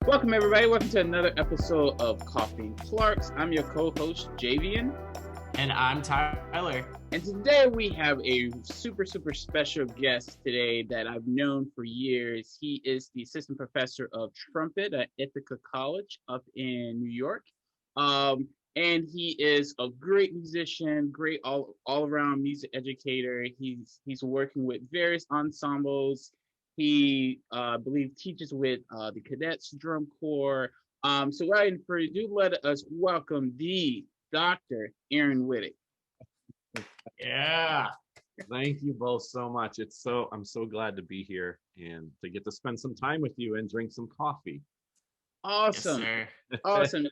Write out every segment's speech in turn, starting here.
Welcome, everybody. Welcome to another episode of Coffee and Clarks. I'm your co-host, Javian. And I'm Tyler. And today we have a super special guest today that I've known for years. He is the Assistant Professor of Trumpet at Ithaca College up in New York. And he is a great musician, great all-around music educator. He's working with various ensembles. He, I believe, teaches with the Cadets Drum Corps. So without further ado, let us welcome the Dr. Aaron Witek. Yeah. Thank you both so much. I'm so glad to be here and to get to spend some time with you and drink some coffee. Awesome. Yes, sir. Awesome.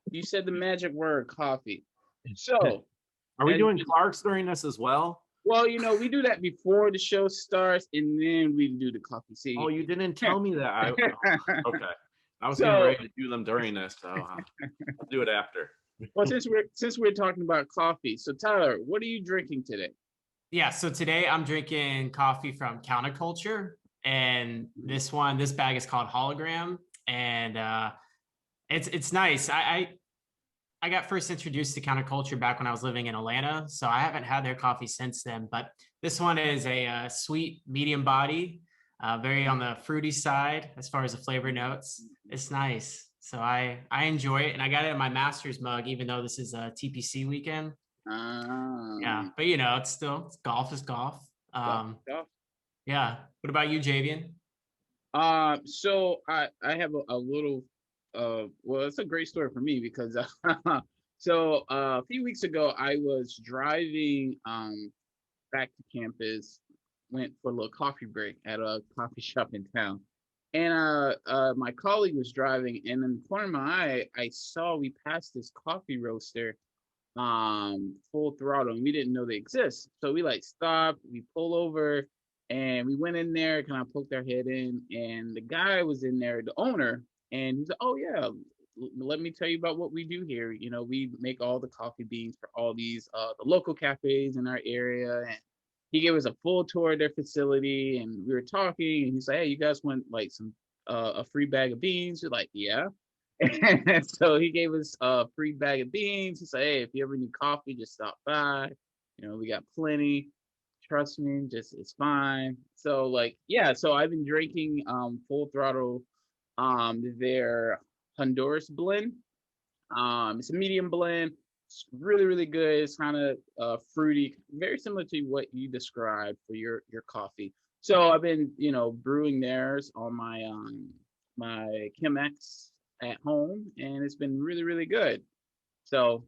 You said the magic word, coffee. So, are we doing Clarks during this as well? Well, we do that before the show starts, and then we do the coffee. See? Oh, you didn't tell me that. Okay. I was getting ready to do them during this, so I'll do it after. Well, since we're talking about coffee, so Tyler, what are you drinking today? Yeah, so today I'm drinking coffee from Counterculture, and this bag is called Hologram, and it's nice. I got first introduced to Counterculture back when I was living in Atlanta, so I haven't had their coffee since then. But this one is a sweet medium body, very on the fruity side as far as the flavor notes. It's nice. So I enjoy it, and I got it in my master's mug, even though this is a TPC weekend. Yeah, but it's golf is golf. Golf. Yeah. What about you, Javian? So I have a little well, it's a great story for me because so a few weeks ago I was driving back to campus, went for a little coffee break at a coffee shop in town. And my colleague was driving, and in the corner of my eye, I saw we passed this coffee roaster, full throttle, and we didn't know they exist. So we stopped, we pull over, and we went in there, kind of poked our head in, and the guy was in there, the owner, and he's like, "Oh yeah, let me tell you about what we do here. We make all the coffee beans for all these the local cafes in our area." And he gave us a full tour of their facility, and we were talking, and he's like, "Hey, you guys want some a free bag of beans?" We're like, "Yeah." And so he gave us a free bag of beans. He said, "Hey, if you ever need coffee, just stop by. We got plenty. Trust me, just it's fine." So so I've been drinking full throttle their Honduras blend. It's a medium blend. It's really good. It's kind of fruity, very similar to what you described for your coffee. So I've been brewing theirs on my Chemex at home, and it's been really good. So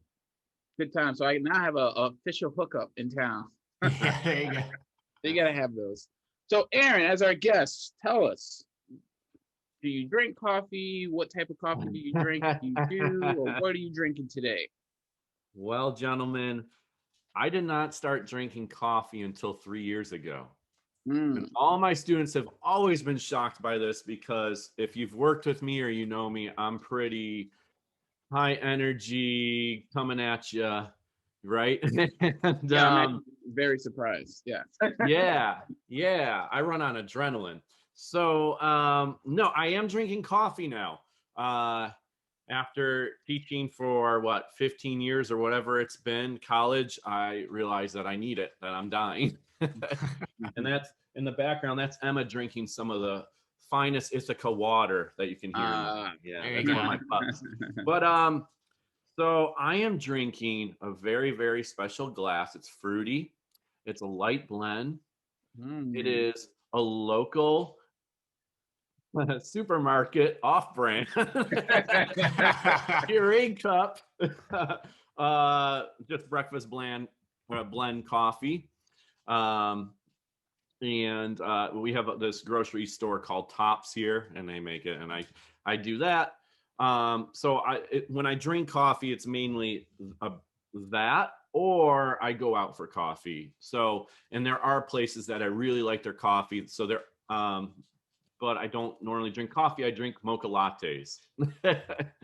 good time. So I now have a official hookup in town. Yeah, there you go. So you gotta have those. So Aaron, as our guest, tell us, do you drink coffee? What type of coffee do you drink? If you do, or what are you drinking today? Well, gentlemen, I did not start drinking coffee until 3 years ago. And all my students have always been shocked by this because if you've worked with me or you know me, I'm pretty high energy coming at you, right? And, yeah, I'm very surprised. Yeah. yeah. I run on adrenaline. So no, I am drinking coffee now. After teaching for 15 years or whatever it's been, college, I realized that I need it, that I'm dying. And that's in the background, that's Emma drinking some of the finest Ithaca water that you can hear. Yeah, that's one of my pups. But so I am drinking a very, very special glass. It's fruity. It's a light blend. It is a local supermarket off-brand Keurig cup, just breakfast blend coffee, and we have this grocery store called Tops here, and they make it, and I do that. So when I drink coffee, it's mainly that, or I go out for coffee. So, and there are places that I really like their coffee. So they're but I don't normally drink coffee. I drink mocha lattes.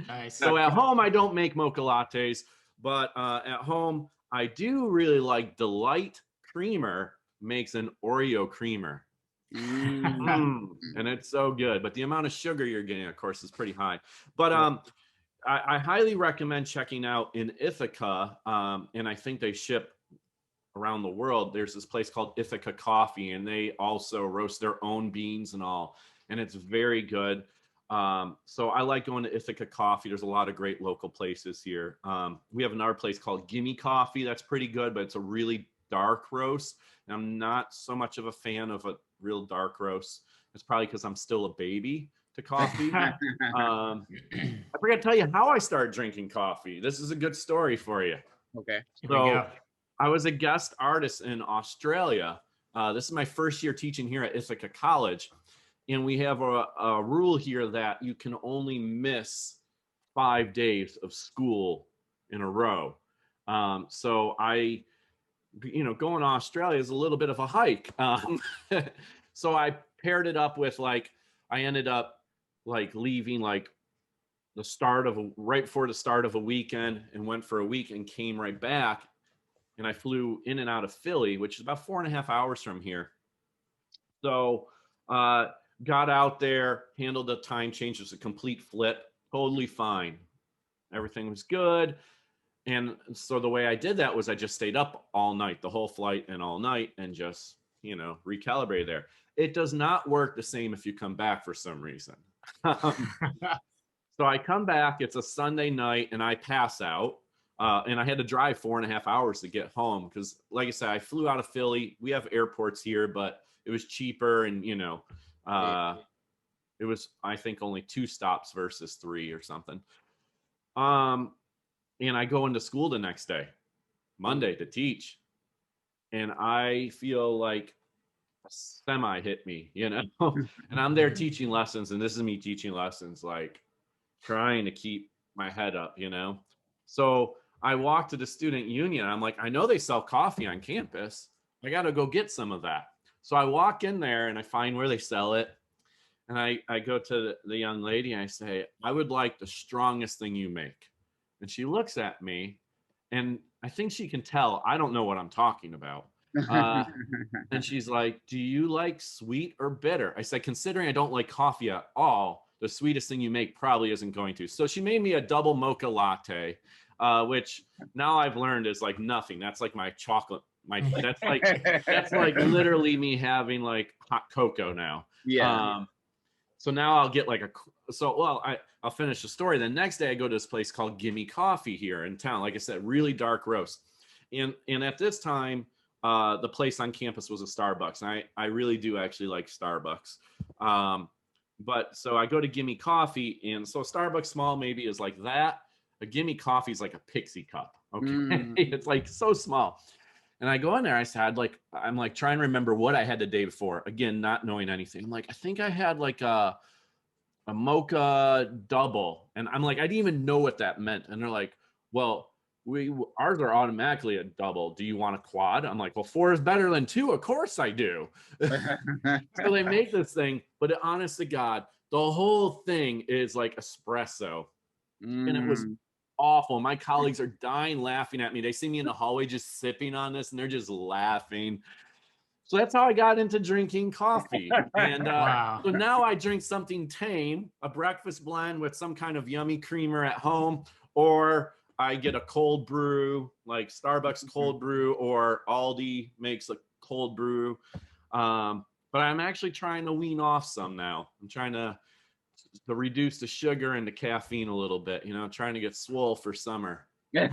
Nice. So at home, I don't make mocha lattes, but at home, I do really like Delight Creamer makes an Oreo creamer. And it's so good, but the amount of sugar you're getting, of course, is pretty high. But I highly recommend checking out in Ithaca, and I think they ship around the world. There's this place called Ithaca Coffee, and they also roast their own beans and all, and it's very good. So I like going to Ithaca Coffee. There's a lot of great local places here. We have another place called Gimme Coffee that's pretty good, but it's a really dark roast, and I'm not so much of a fan of a real dark roast. It's probably because I'm still a baby to coffee. I forgot to tell you how I started drinking coffee. This is a good story for you. Okay. So I was a guest artist in Australia. This is my first year teaching here at Ithaca College. And we have a rule here that you can only miss 5 days of school in a row. So I, going to Australia is a little bit of a hike. So I paired it up with I ended up leaving right before the start of a weekend, and went for a week and came right back. And I flew in and out of Philly, which is about 4.5 hours from here. So got out there, handled the time change. It was a complete flip, totally fine. Everything was good. And so the way I did that was I just stayed up all night, the whole flight and all night, and just, recalibrated there. It does not work the same if you come back for some reason. So I come back, it's a Sunday night, and I pass out. And I had to drive 4.5 hours to get home because, like I said, I flew out of Philly. We have airports here, but it was cheaper, and it was, I think, only 2 stops versus 3 or something. And I go into school the next day, Monday, to teach, and I feel like a semi hit me, and I'm there teaching lessons, and this is me teaching lessons, trying to keep my head up, So I walk to the student union. I'm like, I know they sell coffee on campus. I got to go get some of that. So I walk in there and I find where they sell it. And I go to the young lady and I say, I would like the strongest thing you make. And she looks at me, and I think she can tell I don't know what I'm talking about. And she's like, do you like sweet or bitter? I said, considering I don't like coffee at all, the sweetest thing you make probably isn't going to. So she made me a double mocha latte, which now I've learned is nothing. That's my chocolate. That's literally me having hot cocoa now. Yeah. So now I'll get I'll finish the story. The next day I go to this place called Gimme Coffee here in town. Like I said, really dark roast. And at this time, the place on campus was a Starbucks. And I really do actually like Starbucks. But so I go to Gimme Coffee, and so Starbucks small maybe is like that. A Gimme Coffee is like a pixie cup. Okay. It's so small. And I go in there, I'm trying to remember what I had the day before. Again, not knowing anything. I'm I think I had a mocha double. And I'm I didn't even know what that meant. And they're like, well, ours are automatically a double. Do you want a quad? I'm like, well, 4 is better than 2. Of course I do. So they make this thing, but honest to God, the whole thing is espresso. And it was awful. My colleagues are dying laughing at me. They see me in the hallway just sipping on this, and they're just laughing. So that's how I got into drinking coffee. And Wow. So now I drink something tame, a breakfast blend with some kind of yummy creamer at home, or I get a cold brew, like Starbucks cold brew, or Aldi makes a cold brew. But I'm actually trying to wean off some now. I'm trying to reduce the sugar and the caffeine a little bit, trying to get swole for summer. So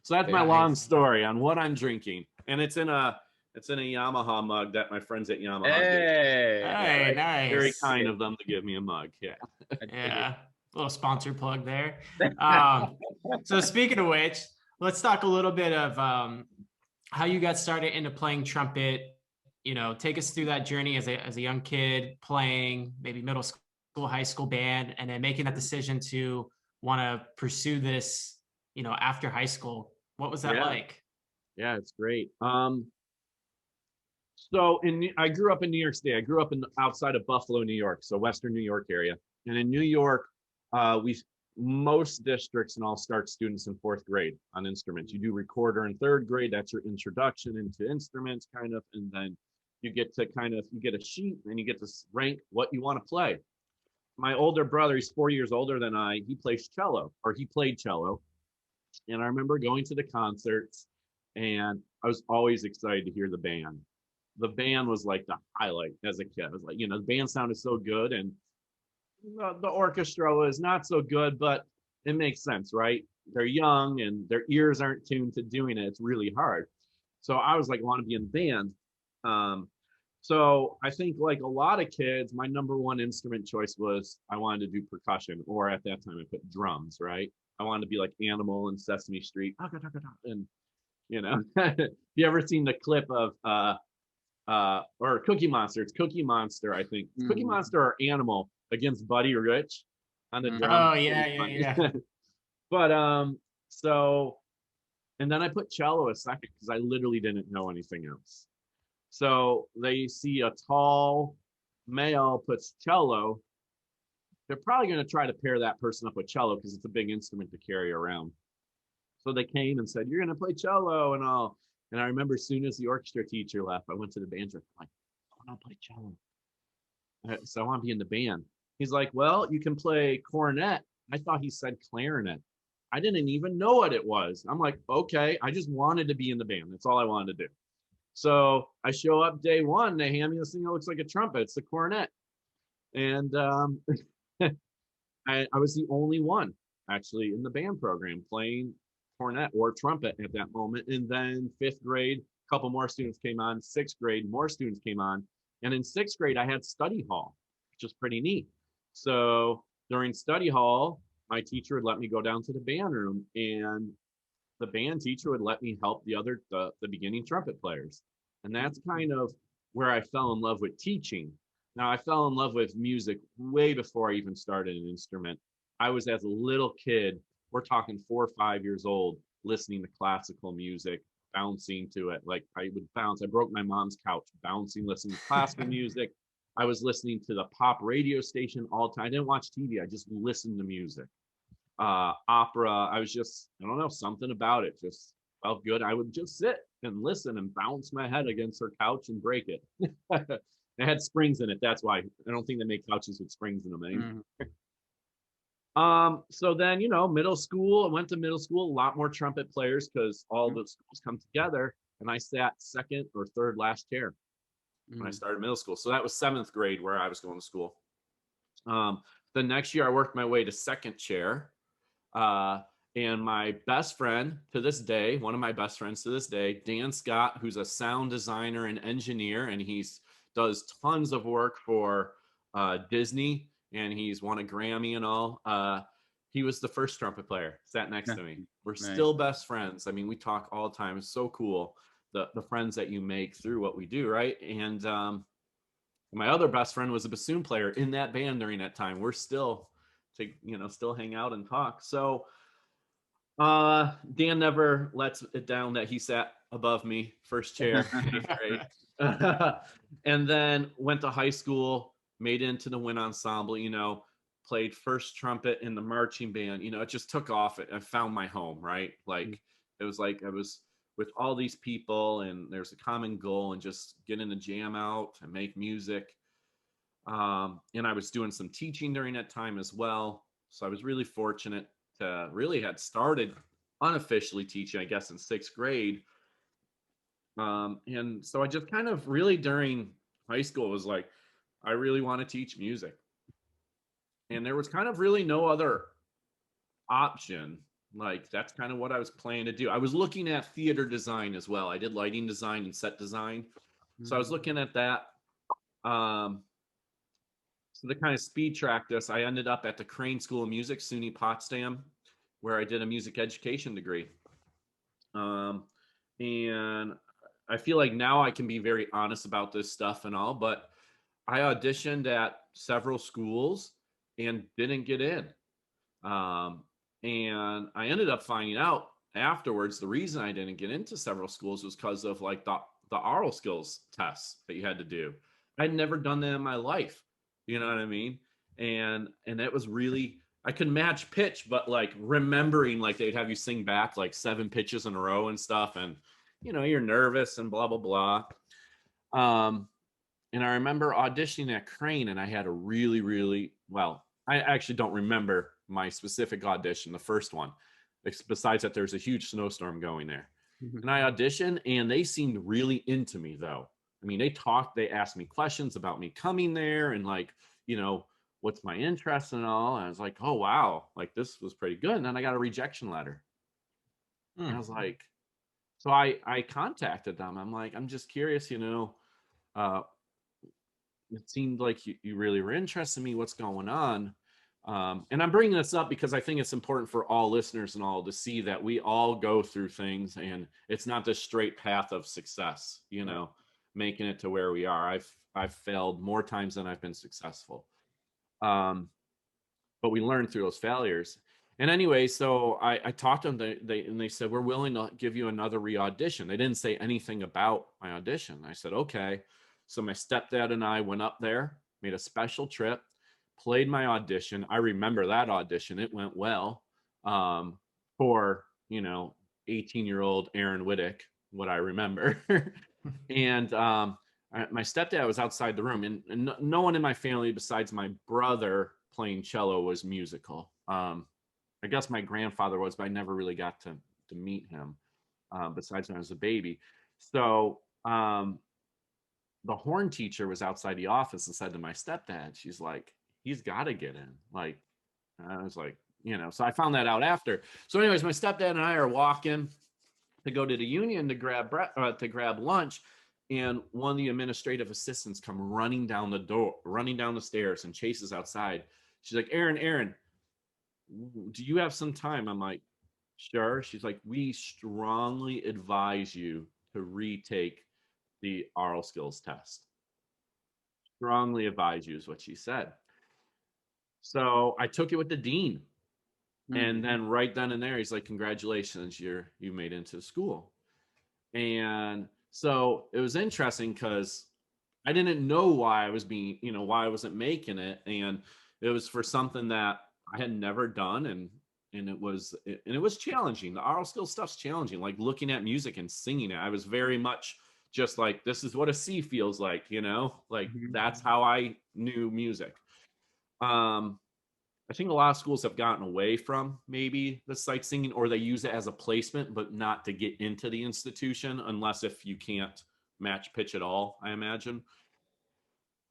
that's my long story on what I'm drinking. And it's in a Yamaha mug that my friends at Yamaha Hey, nice. Very kind of them to give me a mug. Yeah. Yeah. A little sponsor plug there. So speaking of which, let's talk a little bit of how you got started into playing trumpet. Take us through that journey as a young kid playing maybe middle school, high school band, and then making that decision to want to pursue this, after high school. What was that like? Yeah, it's great. So I grew up in New York State. I grew up outside of Buffalo, New York, so Western New York area. And in New York, most districts and all start students in 4th grade on instruments. You do recorder in 3rd grade. That's your introduction into instruments, kind of, and then you get a sheet and you get to rank what you want to play. My older brother, he's 4 years older than I, he plays cello, or he played cello. And I remember going to the concerts, and I was always excited to hear the band. The band was like the highlight as a kid. I was like, the band sounded so good, and the orchestra was not so good, but it makes sense, right? They're young and their ears aren't tuned to doing it. It's really hard. So I was like, I want to be in the band. So I think like a lot of kids, my number one instrument choice was I wanted to do percussion, or at that time I put drums, right? I wanted to be like Animal in Sesame Street. And you ever seen the clip of or Cookie Monster? It's Cookie Monster, I think. It's Cookie Monster or Animal against Buddy Rich on the drums. Oh yeah. But so, and then I put cello a second because I literally didn't know anything else. So they see a tall male puts cello, they're probably going to try to pair that person up with cello because it's a big instrument to carry around. So they came and said, "You're going to play cello and all." And I remember as soon as the orchestra teacher left, I went to the band director, like, "I want to play cello. So I want to be in the band." He's like, "Well, you can play cornet." I thought he said clarinet. I didn't even know what it was. I'm like, okay, I just wanted to be in the band. That's all I wanted to do. So I show up day one, they hand me this thing that looks like a trumpet. It's the cornet. And I was the only one actually in the band program playing cornet or trumpet at that moment. And then 5th grade, a couple more students came on. 6th grade, more students came on. And in 6th grade, I had study hall, which was pretty neat. So during study hall, my teacher would let me go down to the band room, and the band teacher would let me help the beginning trumpet players. And that's kind of where I fell in love with teaching. Now, I fell in love with music way before I even started an instrument. I was, as a little kid, we're talking 4 or 5 years old, listening to classical music, bouncing to it. Like I would bounce. I broke my mom's couch, bouncing, listening to classical music. I was listening to the pop radio station all the time. I didn't watch TV. I just listened to music. Opera. I was just, I don't know, something about it just felt good. I would just sit and listen and bounce my head against her couch and break it. It had springs in it. That's why I don't think they make couches with springs in them anymore. So then, middle school, I went to middle school, a lot more trumpet players because all the schools come together, and I sat 2nd or 3rd last chair when I started middle school. So that was 7th grade where I was going to school. The next year I worked my way to 2nd chair. And my best friend to this day, one of my best friends to this day, Dan Scott, who's a sound designer and engineer, and does tons of work for Disney, and he's won a Grammy and all. He was the first trumpet player, sat next to me. We're still best friends. I mean, we talk all the time. It's so cool, the friends that you make through what we do, right? And my other best friend was a bassoon player in that band during that time. We're still hang out and talk. So Dan never lets it down that he sat above me, first chair, 8th grade. And then went to high school, made it into the wind ensemble, played first trumpet in the marching band. It just took off. I found my home, right? It was like I was with all these people, and there's a common goal, and just getting to jam out and make music. And I was doing some teaching during that time as well. So I was really fortunate to really had started unofficially teaching, I guess, in 6th grade. And so I just kind of really during high school was like, I really want to teach music. And there was kind of really no other option. Like, that's kind of what I was planning to do. I was looking at theater design as well. I did lighting design and set design. So I was looking at that. So to kind of speed track this, I ended up at the Crane School of Music, SUNY Potsdam, where I did a music education degree. And I feel like now I can be very honest about this stuff and all, but I auditioned at several schools and didn't get in. And I ended up finding out afterwards the reason I didn't get into several schools was because of like the oral skills tests that you had to do. I'd never done that in my life. You know what I mean? And it was really, I could match pitch, but like remembering, like they'd have you sing back like 7 pitches in a row and stuff. And, you're nervous and blah, blah, blah. And I remember auditioning at Crane, and I had a really, really, well, I actually don't remember my specific audition, the first one. Besides that, there's a huge snowstorm going there. And I auditioned, and they seemed really into me, though. I mean, they asked me questions about me coming there and like, what's my interest and all. And I was like, oh, wow, like this was pretty good. And then I got a rejection letter. And I was like, so I contacted them. I'm like, I'm just curious, it seemed like you really were interested in me. What's going on? And I'm bringing this up because I think it's important for all listeners and all to see that we all go through things, and it's not the straight path of success, making it to where we are. I've failed more times than I've been successful. But we learn through those failures. And anyway, so I talked to them, and they said, we're willing to give you another re-audition. They didn't say anything about my audition. I said, okay. So my stepdad and I went up there, made a special trip, played my audition. I remember that audition. It went well for, 18-year-old Aaron Witek, what I remember. And my stepdad was outside the room, and no one in my family besides my brother playing cello was musical. I guess my grandfather was, but I never really got to meet him besides when I was a baby. So the horn teacher was outside the office and said to my stepdad, she's like, he's got to get in. Like, I was like, so I found that out after. So anyways, my stepdad and I are walking to go to the union to grab lunch. And one of the administrative assistants come running down the stairs and chases outside. She's like, Aaron, do you have some time? I'm like, sure. She's like, we strongly advise you to retake the oral skills test. Strongly advise you is what she said. So I took it with the dean. And then right then and there, he's like, congratulations, you made it into school. And so it was interesting because I didn't know why I was why I wasn't making it. And it was for something that I had never done. And it was challenging. The oral skills stuff's challenging, like looking at music and singing it. I was very much just like, this is what a C feels like, that's how I knew music. I think a lot of schools have gotten away from maybe the sight singing, or they use it as a placement, but not to get into the institution unless if you can't match pitch at all, I imagine.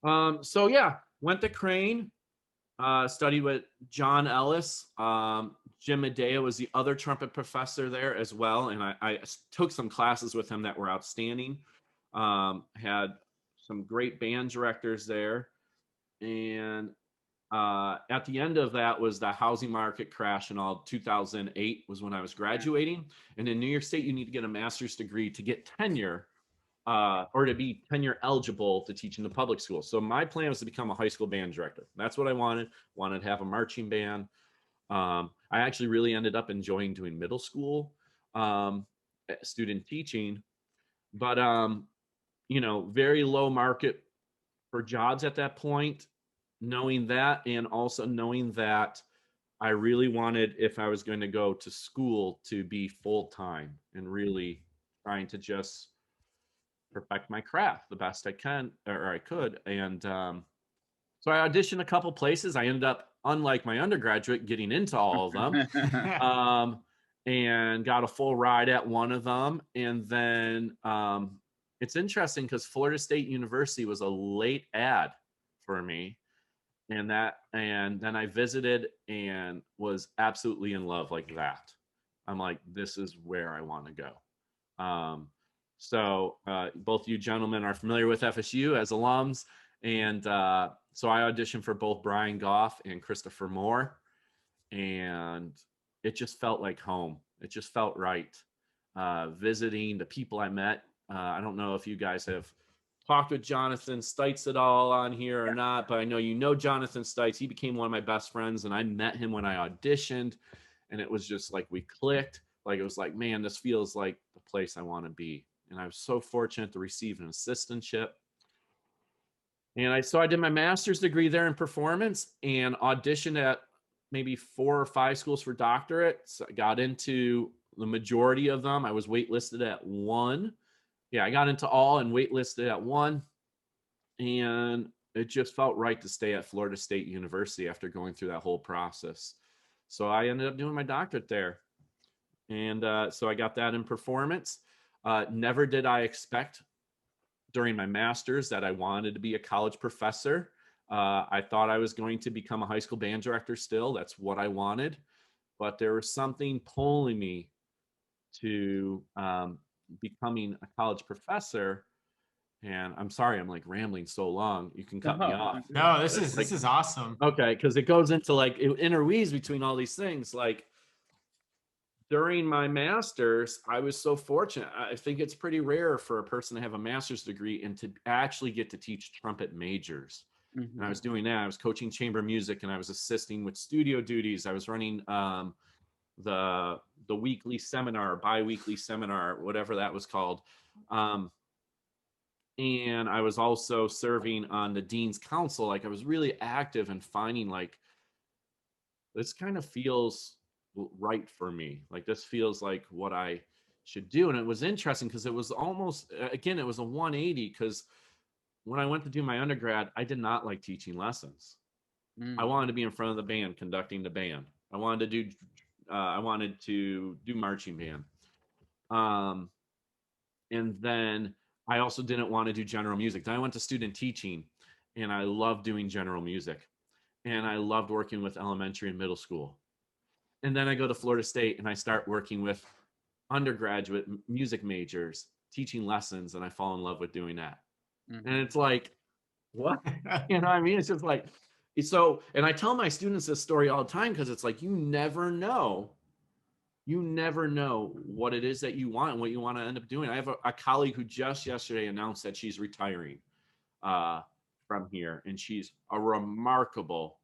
So yeah, went to Crane, studied with John Ellis. Jim Medea was the other trumpet professor there as well. And I took some classes with him that were outstanding. Had some great band directors there. And at the end of that was the housing market crash and all. 2008 was when I was graduating. And in New York State, you need to get a master's degree to get tenure or to be tenure eligible to teach in the public school. So my plan was to become a high school band director. That's what I wanted to have a marching band. I actually really ended up enjoying doing middle school student teaching, but very low market for jobs at that point. Knowing that, and also knowing that I really wanted, if I was going to go to school, to be full-time and really trying to just perfect my craft the best I can, or I could. And so I auditioned a couple places. I ended up, unlike my undergraduate, getting into all of them. And got a full ride at one of them. And then it's interesting because Florida State University was a late ad for me. And then I visited and was absolutely in love like that. I'm like, this is where I want to go. So both you gentlemen are familiar with FSU as alums. And so I auditioned for both Brian Goff and Christopher Moore. And it just felt like home. It just felt right. Visiting the people I met. I don't know if you guys have talked with Jonathan Stites at all on here or not, but I know Jonathan Stites. He became one of my best friends, and I met him when I auditioned, and it was just like we clicked. Like it was like, man, this feels like the place I want to be. And I was so fortunate to receive an assistantship. And so I did my master's degree there in performance and auditioned at maybe 4 or 5 schools for doctorates. I got into the majority of them. I was waitlisted at 1. Yeah, I got into all and waitlisted at 1. And it just felt right to stay at Florida State University after going through that whole process. So I ended up doing my doctorate there. And so I got that in performance. Never did I expect during my master's that I wanted to be a college professor. I thought I was going to become a high school band director still. That's what I wanted. But there was something pulling me to becoming a college professor. And I'm sorry, I'm like rambling so long. You can cut me off. No, this is awesome. Okay, because it goes into like, it interweaves between all these things. Like during my master's, I was so fortunate. I think it's pretty rare for a person to have a master's degree and to actually get to teach trumpet majors. Mm-hmm. And I was doing that. I was coaching chamber music, and I was assisting with studio duties. I was running the weekly seminar, bi-weekly seminar, whatever that was called. And I was also serving on the Dean's Council. Like I was really active and finding like, this kind of feels right for me. Like this feels like what I should do. And it was interesting because it was almost, again, it was a 180, because when I went to do my undergrad, I did not like teaching lessons. I wanted to be in front of the band, conducting the band. I wanted to do marching band. And then I also didn't want to do general music. Then I went to student teaching, and I loved doing general music. And I loved working with elementary and middle school. And then I go to Florida State and I start working with undergraduate music majors, teaching lessons, and I fall in love with doing that. Mm-hmm. And it's like, what? You know what I mean? It's just like, so, and I tell my students this story all the time, because it's like, you never know what it is that you want and what you want to end up doing. I have a colleague who just yesterday announced that she's retiring from here, and she's a remarkable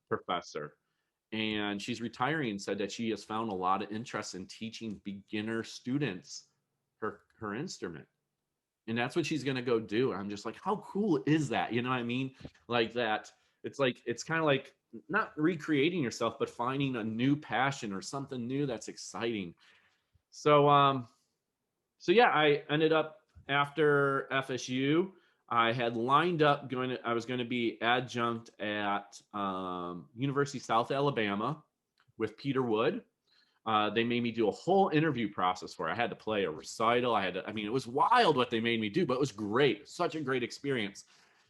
professor. And she's retiring, and said that she has found a lot of interest in teaching beginner students her instrument. And that's what she's going to go do. And I'm just like, how cool is that? You know what I mean? Like that. It's like, it's kind of like not recreating yourself, but finding a new passion or something new that's exciting. So, so yeah, I ended up after FSU, I had lined up I was going to be adjunct at University of South Alabama with Peter Wood. They made me do a whole interview process where I had to play a recital. It was wild what they made me do, but it was great. Such a great experience.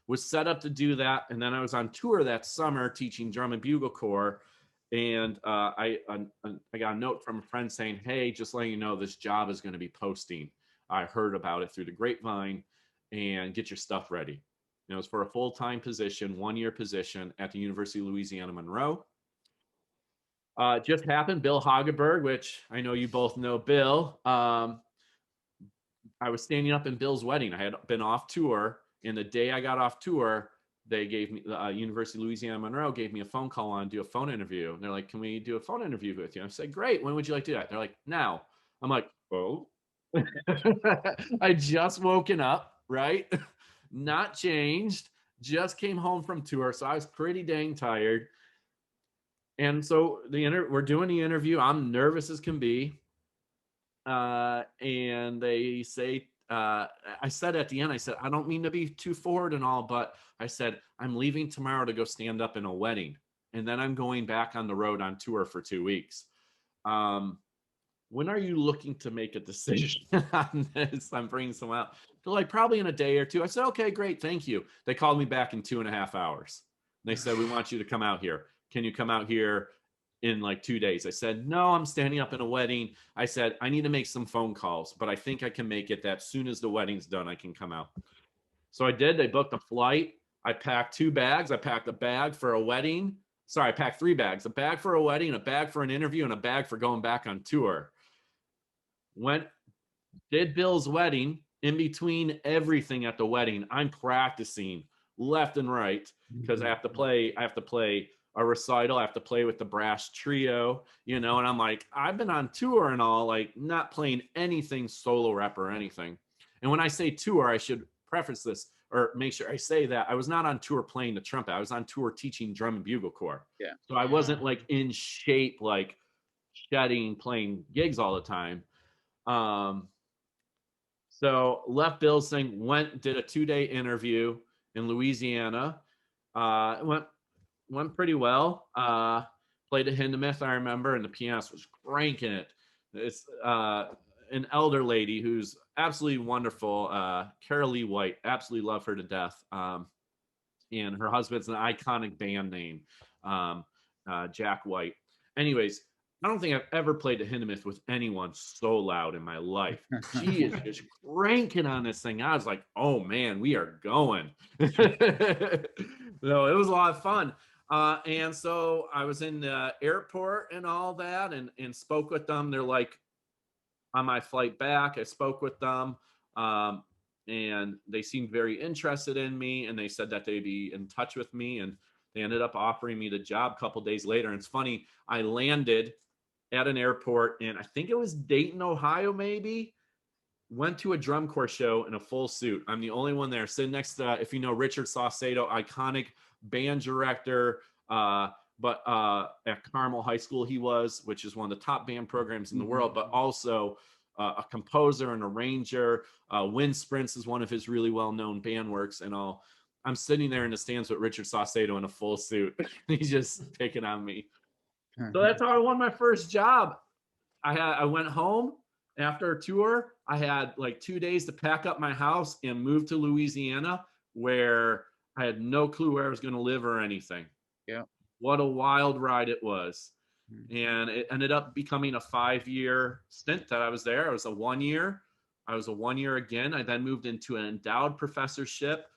Was set up to do that. And then I was on tour that summer teaching drum and bugle corps. And I got a note from a friend saying, hey, just letting you know, this job is going to be posting. I heard about it through the grapevine, and get your stuff ready. And it was for a full-time position, 1-year position at the University of Louisiana Monroe. It just happened. Bill Hageberg, which I know you both know Bill. I was standing up in Bill's wedding. I had been off tour, and the day I got off tour, they gave me, the University of Louisiana Monroe gave me a phone call on, do a phone interview. And they're like, can we do a phone interview with you? I said, great. When would you like to do that? They're like, now. I'm like, oh. I just woken up, right? Not changed. Just came home from tour. So I was pretty dang tired. And so we're doing the interview. I'm nervous as can be. And they say, I said at the end, I said, I don't mean to be too forward and all, but I said, I'm leaving tomorrow to go stand up in a wedding. And then I'm going back on the road on tour for 2 weeks. When are you looking to make a decision on this? I'm bringing someone out. They're like, probably in a day or two. I said, okay, great. Thank you. They called me back in 2.5 hours. They said, we want you to come out here. Can you come out here in like 2 days? I said, no, I'm standing up in a wedding. I said, I need to make some phone calls, but I think I can make it that soon as the wedding's done, I can come out. So I did. They booked a flight. I packed 2 bags. I packed a bag for a wedding. Sorry, I packed 3 bags, a bag for a wedding, a bag for an interview, and a bag for going back on tour. Did Bill's wedding. In between everything at the wedding, I'm practicing left and right, because I have to play a recital. I have to play with the brass trio, and I'm like, I've been on tour and all, like not playing anything solo rep or anything. And when I say tour, I should preface this, or make sure I say that I was not on tour playing the trumpet. I was on tour teaching drum and bugle corps. Yeah. So I wasn't like in shape, like shedding, playing gigs all the time. So left Bilsing, did a 2-day interview in Louisiana. Went pretty well. Played a Hindemith, I remember, and the pianist was cranking it. It's an elder lady who's absolutely wonderful, Carol Lee White. Absolutely love her to death. And her husband's an iconic band name, Jack White. Anyways, I don't think I've ever played a Hindemith with anyone so loud in my life. She is just cranking on this thing. I was like, oh man, we are going. So it was a lot of fun. And so I was in the airport and all that and spoke with them. They're like, on my flight back, I spoke with them. And they seemed very interested in me, and they said that they'd be in touch with me, and they ended up offering me the job a couple days later. And it's funny, I landed at an airport and I think it was Dayton, Ohio, maybe. Went to a drum corps show in a full suit. I'm the only one there, sitting next to, if you know Richard Saucedo, iconic band director, but at Carmel High School he was, which is one of the top band programs in the world, but also a composer and arranger. Wind Sprints is one of his really well-known band works and all. I'm sitting there in the stands with Richard Saucedo in a full suit. He's just picking on me. So that's how I won my first job. I went home after a tour. I had like 2 days to pack up my house and move to Louisiana, where I had no clue where I was going to live or anything. Yeah. What a wild ride it was. And it ended up becoming a 5-year stint that I was there. I was a 1 year. I was a 1 year again. I then moved into an endowed professorship,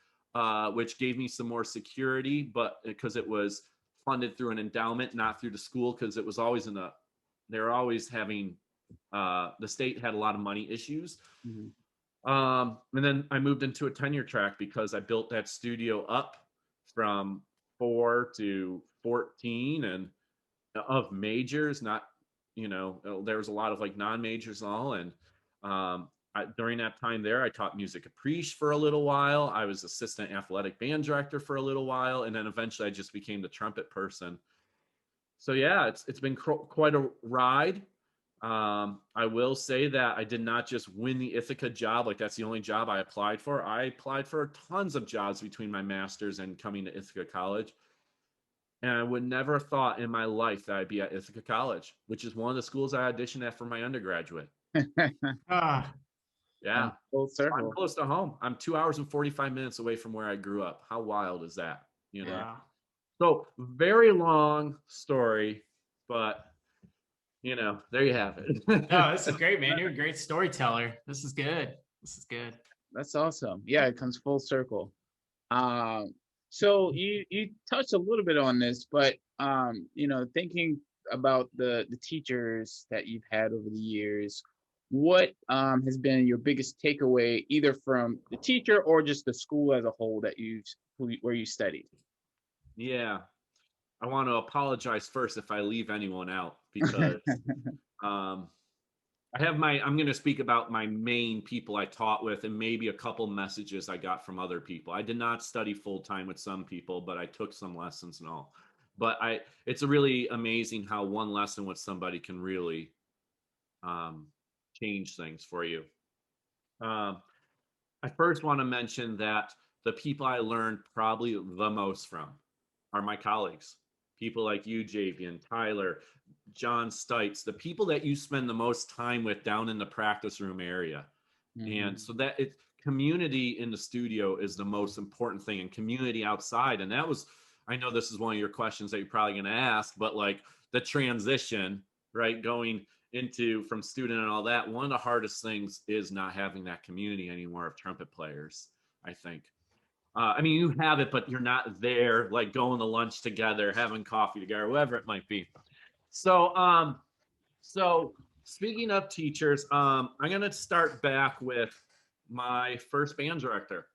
which gave me some more security, but because it was funded through an endowment, not through the school, because it was always they were always having, the state had a lot of money issues. And then I moved into a tenure track because I built that studio up from 4 to 14 and of majors, not, there was a lot of like non-majors and all. And during that time there, I taught music caprice for a little while. I was assistant athletic band director for a little while. And then eventually I just became the trumpet person. So yeah, it's been quite a ride. I will say that I did not just win the Ithaca job. Like that's the only job I applied for. I applied for tons of jobs between my master's and coming to Ithaca College. And I would never have thought in my life that I'd be at Ithaca College, which is one of the schools I auditioned at for my undergraduate. Yeah. Full circle. I'm close to home. I'm 2 hours and 45 minutes away from where I grew up. How wild is that? Yeah. So very long story, but there you have it. No, this is great, man. You're a great storyteller. This is good. That's awesome. Yeah, it comes full circle. So you touched a little bit on this, but thinking about the teachers that you've had over the years, what has been your biggest takeaway, either from the teacher or just the school as a whole where you studied? Yeah, I want to apologize first if I leave anyone out, because I'm going to speak about my main people I taught with and maybe a couple messages I got from other people. I did not study full time with some people, but I took some lessons and all. But it's really amazing how one lesson with somebody can really change things for you. I first want to mention that the people I learned probably the most from are my colleagues. People like you, Javian, Tyler, John Stites, the people that you spend the most time with down in the practice room area. And so that community in the studio is the most important thing, and community outside. And that was, I know this is one of your questions that you're probably going to ask, but like the transition, right? Going into from student and all that, one of the hardest things is not having that community anymore of trumpet players, I think. I mean, you have it, but you're not there, like going to lunch together, having coffee together, whatever it might be. So, so speaking of teachers, I'm going to start back with my first band director,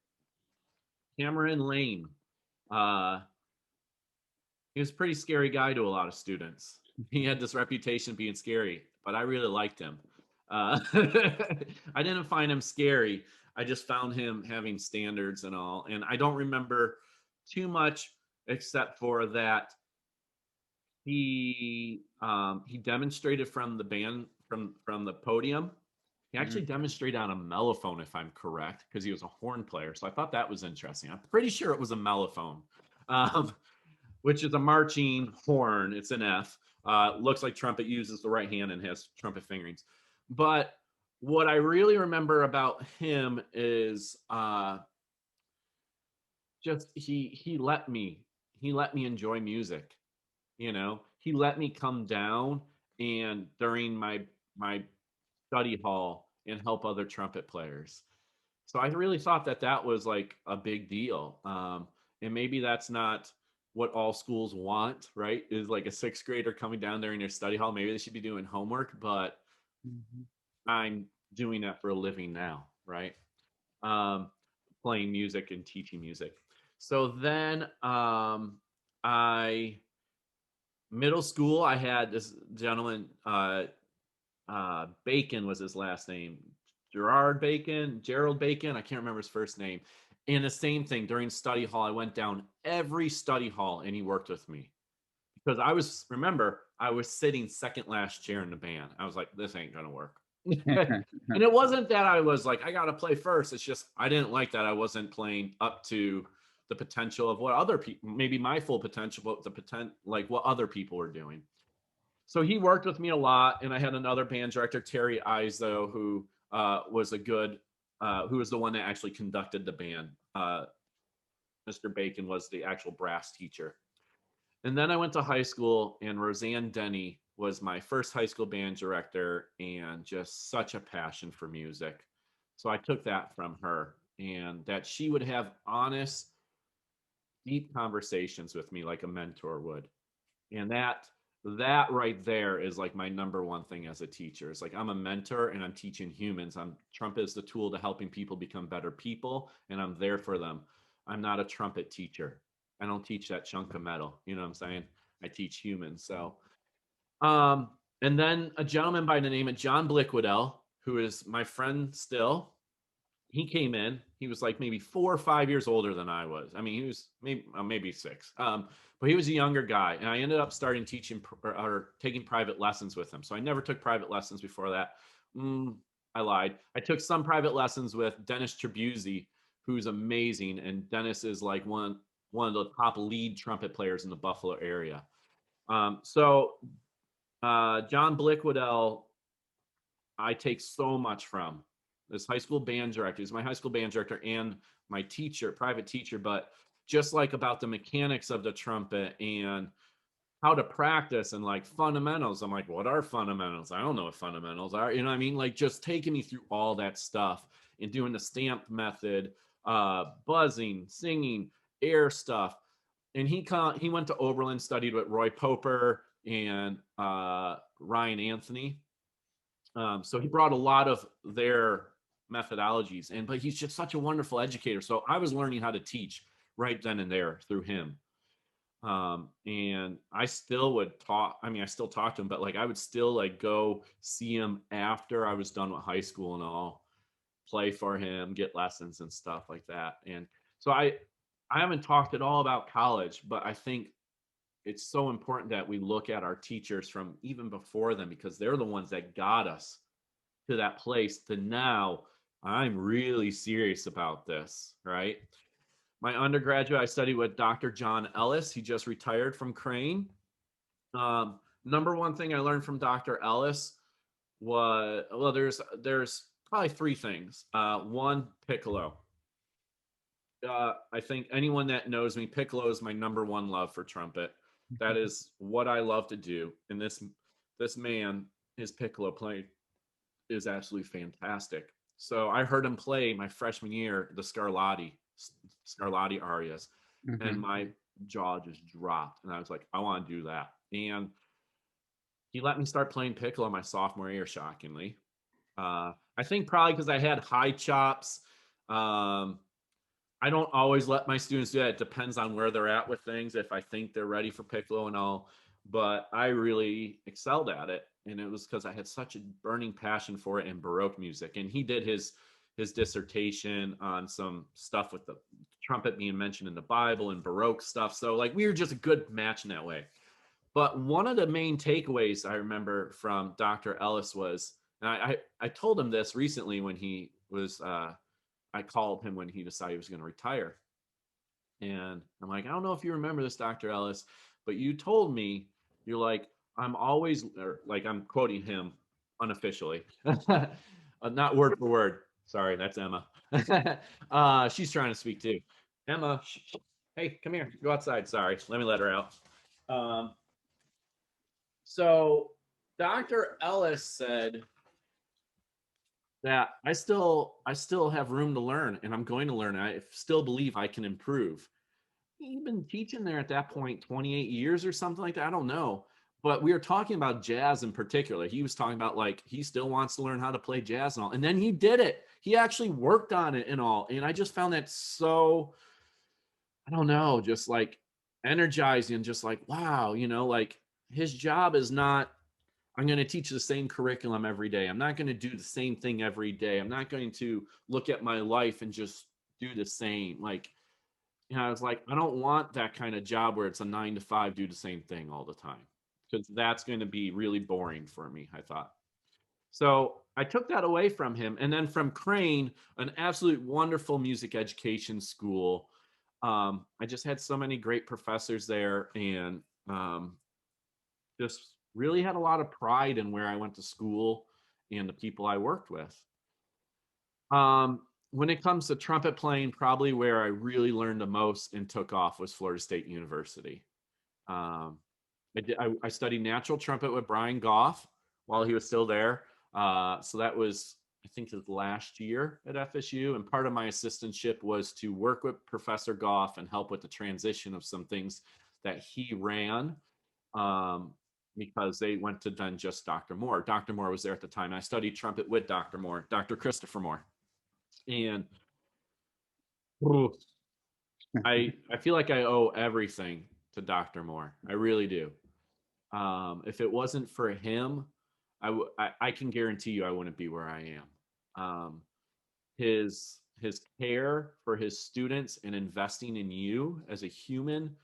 Cameron Lane. He was a pretty scary guy to a lot of students. He had this reputation of being scary, but I really liked him. I didn't find him scary. I just found him having standards and all. And I don't remember too much except for that he demonstrated from the band, from the podium, He actually demonstrated on a mellophone, if I'm correct, because he was a horn player. So I thought that was interesting. I'm pretty sure it was a mellophone, which is a marching horn. It's an F. Looks like trumpet, uses the right hand and has trumpet fingerings. But what I really remember about him is just he let me enjoy music. You know, he let me come down and during my study hall and help other trumpet players. So I really thought that that was like a big deal. And maybe that's not what all schools want, right? Is like a sixth grader coming down there in your study hall. Maybe they should be doing homework, but I'm doing that for a living now, right? Playing music and teaching music. So then I middle school, I had this gentleman, Bacon was his last name. Gerald Bacon. I can't remember his first name. And the same thing during study hall, I went down every study hall and he worked with me because I was sitting second last chair in the band. I was like, this ain't going to work. And it wasn't that I was like, I got to play first. It's just, I didn't like that I wasn't playing up to the potential of what other people, maybe my full potential, but the potential, like what other people were doing. So he worked with me a lot, and I had another band director, Terry Izo, who was who was the one that actually conducted the band. Mr. Bacon was the actual brass teacher. And then I went to high school, and Roseanne Denny was my first high school band director, and just such a passion for music. So I took that from her, and that she would have honest, deep conversations with me like a mentor would. And that right there is like my number one thing as a teacher. It's like I'm a mentor and I'm teaching humans. Trumpet is the tool to helping people become better people, and I'm there for them. I'm not a trumpet teacher. I don't teach that chunk of metal. You know what I'm saying? I teach humans. So and then a gentleman by the name of John Blickwadell, who is my friend still, he came in. He was like maybe 4 or 5 years older than I was. I mean, he was maybe 6. But he was a younger guy, and I ended up starting teaching or taking private lessons with him. So I never took private lessons before that. I lied. I took some private lessons with Dennis Tribuzzi, who's amazing, and Dennis is like one of the top lead trumpet players in the Buffalo area. So John Blickwadell, I take so much from. This high school band director. He's my high school band director and my teacher, private teacher, but just like about the mechanics of the trumpet and how to practice and like fundamentals. I'm like, what are fundamentals? I don't know what fundamentals are. You know what I mean? Like just taking me through all that stuff and doing the stamp method, buzzing, singing, air stuff. And he went to Oberlin, studied with Roy Poper and Ryan Anthony. So he brought a lot of their methodologies, but he's just such a wonderful educator. So I was learning how to teach right then and there through him. And I still would talk. I mean, I still talk to him, but like I would still like go see him after I was done with high school and all, play for him, get lessons and stuff like that. And so I haven't talked at all about college, but I think it's so important that we look at our teachers from even before them, because they're the ones that got us to that place to now I'm really serious about this, right? My undergraduate, I studied with Dr. John Ellis. He just retired from Crane. Number one thing I learned from Dr. Ellis was, well, there's probably 3 things. One, piccolo. I think anyone that knows me, piccolo is my number one love for trumpet. That is what I love to do. And this man, his piccolo playing is absolutely fantastic. So I heard him play my freshman year, the Scarlatti arias, and my jaw just dropped. And I was like, I want to do that. And he let me start playing piccolo my sophomore year, shockingly. I think probably because I had high chops. I don't always let my students do that. It depends on where they're at with things, if I think they're ready for piccolo and all. But I really excelled at it. And it was because I had such a burning passion for it in Baroque music. And he did his dissertation on some stuff with the trumpet being mentioned in the Bible and Baroque stuff. So like we were just a good match in that way. But one of the main takeaways I remember from Dr. Ellis was And I told him this recently when he was, I called him when he decided he was going to retire. And I'm like, I don't know if you remember this, Dr. Ellis, but you told me, you're like, I'm always, or like I'm quoting him unofficially, not word for word. Sorry, that's Emma. She's trying to speak too. Emma, hey, come here, go outside. Sorry, let me let her out. So Dr. Ellis said that I still have room to learn, and I'm going to learn. I still believe I can improve. You've been teaching there at that point 28 years or something like that. I don't know. But we were talking about jazz in particular. He was talking about like he still wants to learn how to play jazz and all. And then he did it. He actually worked on it and all. And I just found that so, I don't know, just like energizing, just like, wow, you know, like his job is not, I'm going to teach the same curriculum every day. I'm not going to do the same thing every day. I'm not going to look at my life and just do the same. Like, you know, I was like, I don't want that kind of job where it's a 9 to 5, do the same thing all the time, because that's going to be really boring for me, I thought. So I took that away from him. And then from Crane, an absolute wonderful music education school. I just had so many great professors there, and just really had a lot of pride in where I went to school and the people I worked with. When it comes to trumpet playing, probably where I really learned the most and took off was Florida State University. I studied natural trumpet with Brian Goff while he was still there. So that was, I think, his last year at FSU. And part of my assistantship was to work with Professor Goff and help with the transition of some things that he ran, because they went to then just Dr. Moore. Dr. Moore was there at the time. I studied trumpet with Dr. Moore, Dr. Christopher Moore. And I feel like I owe everything to Dr. Moore. I really do. If it wasn't for him, I can guarantee you I wouldn't be where I am. His care for his students and investing in you as a human,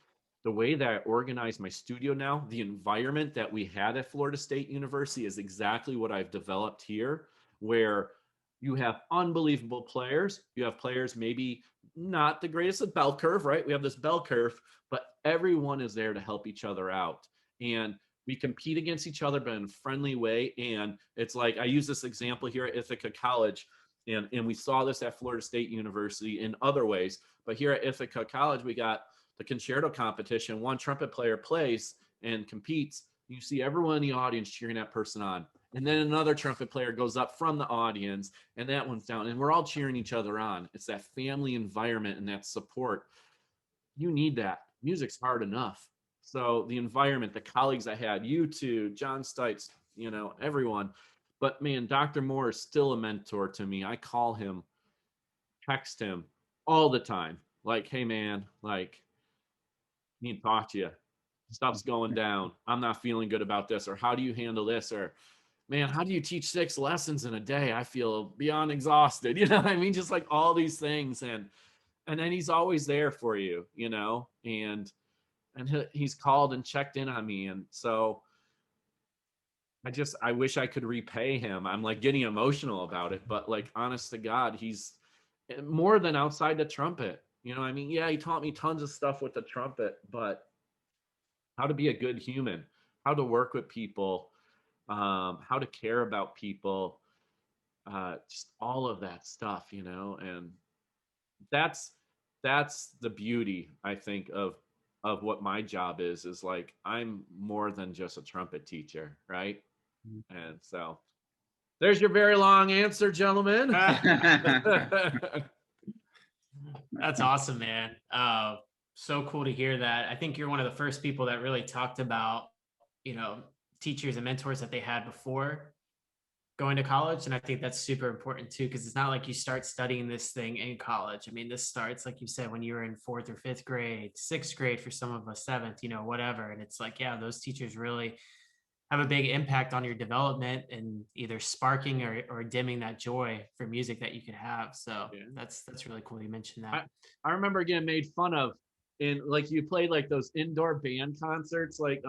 the way that I organize my studio now, the environment that we had at Florida State University is exactly what I've developed here, where you have unbelievable players. You have players maybe not the greatest at bell curve, right? We have this bell curve, but everyone is there to help each other out. And we compete against each other, but in a friendly way. And it's like, I use this example here at Ithaca College, and we saw this at Florida State University in other ways. But here at Ithaca College, we got the concerto competition. One trumpet player plays and competes. You see everyone in the audience cheering that person on. And then another trumpet player goes up from the audience, and that one's down. And we're all cheering each other on. It's that family environment and that support. You need that. Music's hard enough. So the environment, the colleagues I had, you two, John Stites, you know, everyone. But man, Dr. Moore is still a mentor to me. I call him, text him all the time. Like, hey man, like, I need to talk to you. Stuff's going down. I'm not feeling good about this. Or how do you handle this? Or man, how do you teach 6 lessons in a day? I feel beyond exhausted. You know what I mean? Just like all these things. And then he's always there for you, you know, and he's called and checked in on me. And so I wish I could repay him. I'm like getting emotional about it, but like, honest to God, he's more than outside the trumpet. You know, I mean, yeah, he taught me tons of stuff with the trumpet, but how to be a good human, how to work with people, how to care about people, just all of that stuff, you know. And that's the beauty, I think, of what my job is like, I'm more than just a trumpet teacher, right? And so there's your very long answer, gentlemen. That's awesome, man. So cool to hear that. I think you're one of the first people that really talked about, you know, teachers and mentors that they had before going to college. And I think that's super important too, because it's not like you start studying this thing in college. I mean, this starts, like you said, when you were in 4th or 5th grade, 6th grade for some of us, 7th, you know, whatever. And it's like, yeah, those teachers really have a big impact on your development and either sparking or dimming that joy for music that you could have. So yeah, that's really cool you mentioned that. I remember getting made fun of in, like, you played like those indoor band concerts, like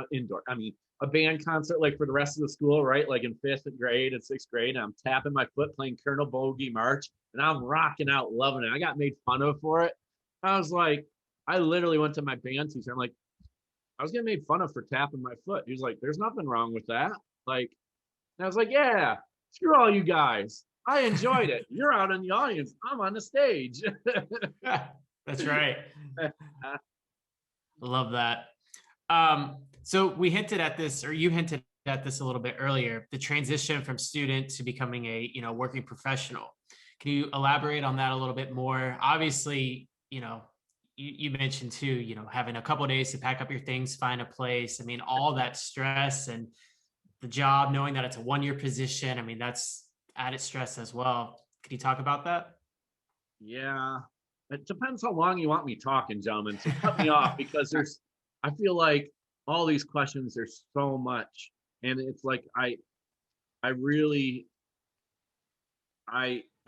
a band concert like for the rest of the school, right? Like in 5th grade and 6th grade, and I'm tapping my foot playing Colonel Bogey March, and I'm rocking out, loving it. I got made fun of for it. I was like, I literally went to my band teacher. I'm like, I was getting made fun of for tapping my foot. He was like, there's nothing wrong with that. Like, and I was like, yeah, screw all you guys. I enjoyed it. You're out in the audience. I'm on the stage. That's right. Love that. So we hinted at this, or you hinted at this a little bit earlier, the transition from student to becoming a, working professional. Can you elaborate on that a little bit more? Obviously, you mentioned too, having a couple of days to pack up your things, find a place. I mean, all that stress and the job, knowing that it's a one-year position. I mean, that's added stress as well. Could you talk about that? Yeah, it depends how long you want me talking, gentlemen. So cut me off, because I feel like all these questions, there's so much, and it's like I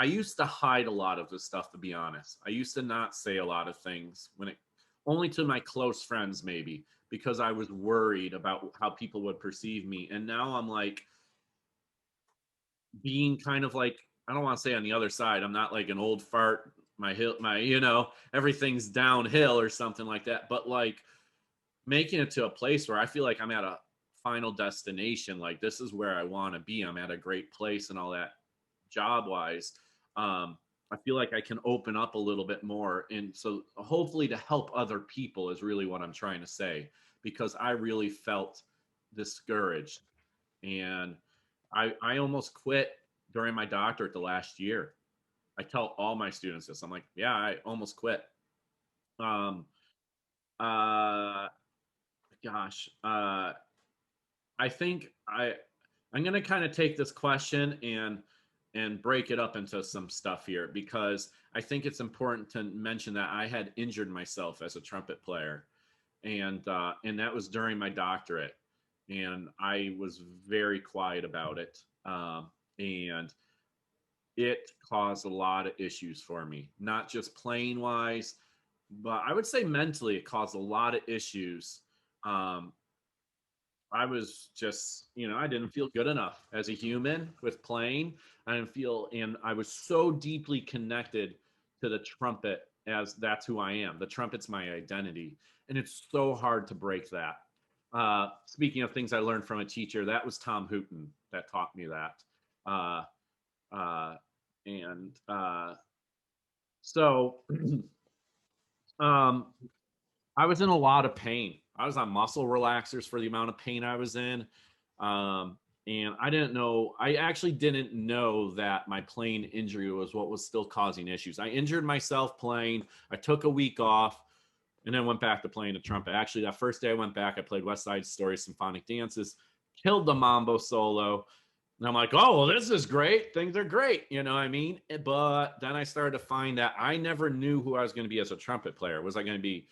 used to hide a lot of this stuff, to be honest. I used to not say a lot of things only to my close friends, maybe, because I was worried about how people would perceive me. And now I'm like being kind of like, I don't want to say on the other side. I'm not like an old fart, everything's downhill or something like that. But like making it to a place where I feel like I'm at a final destination. Like, this is where I want to be. I'm at a great place and all that, job wise. I feel like I can open up a little bit more. And so hopefully to help other people is really what I'm trying to say, because I really felt discouraged. And I almost quit during my doctorate the last year. I tell all my students this. I'm like, yeah, I almost quit. I think I'm going to kind of take this question and break it up into some stuff here, because I think it's important to mention that I had injured myself as a trumpet player, and that was during my doctorate, and I was very quiet about it, and it caused a lot of issues for me, not just playing wise, but I would say mentally it caused a lot of issues. I was just, I didn't feel good enough as a human with playing. I didn't feel, and I was so deeply connected to the trumpet, as that's who I am. The trumpet's my identity. And it's so hard to break that. Speaking of things I learned from a teacher, that was Tom Hooton that taught me that. So I was in a lot of pain. I was on muscle relaxers for the amount of pain I was in. And I actually didn't know that my playing injury was what was still causing issues. I injured myself playing. I took a week off and then went back to playing the trumpet. Actually, that first day I went back, I played West Side Story Symphonic Dances, killed the mambo solo. And I'm like, oh, well, this is great. Things are great. You know what I mean? But then I started to find that I never knew who I was going to be as a trumpet player. Was I going to be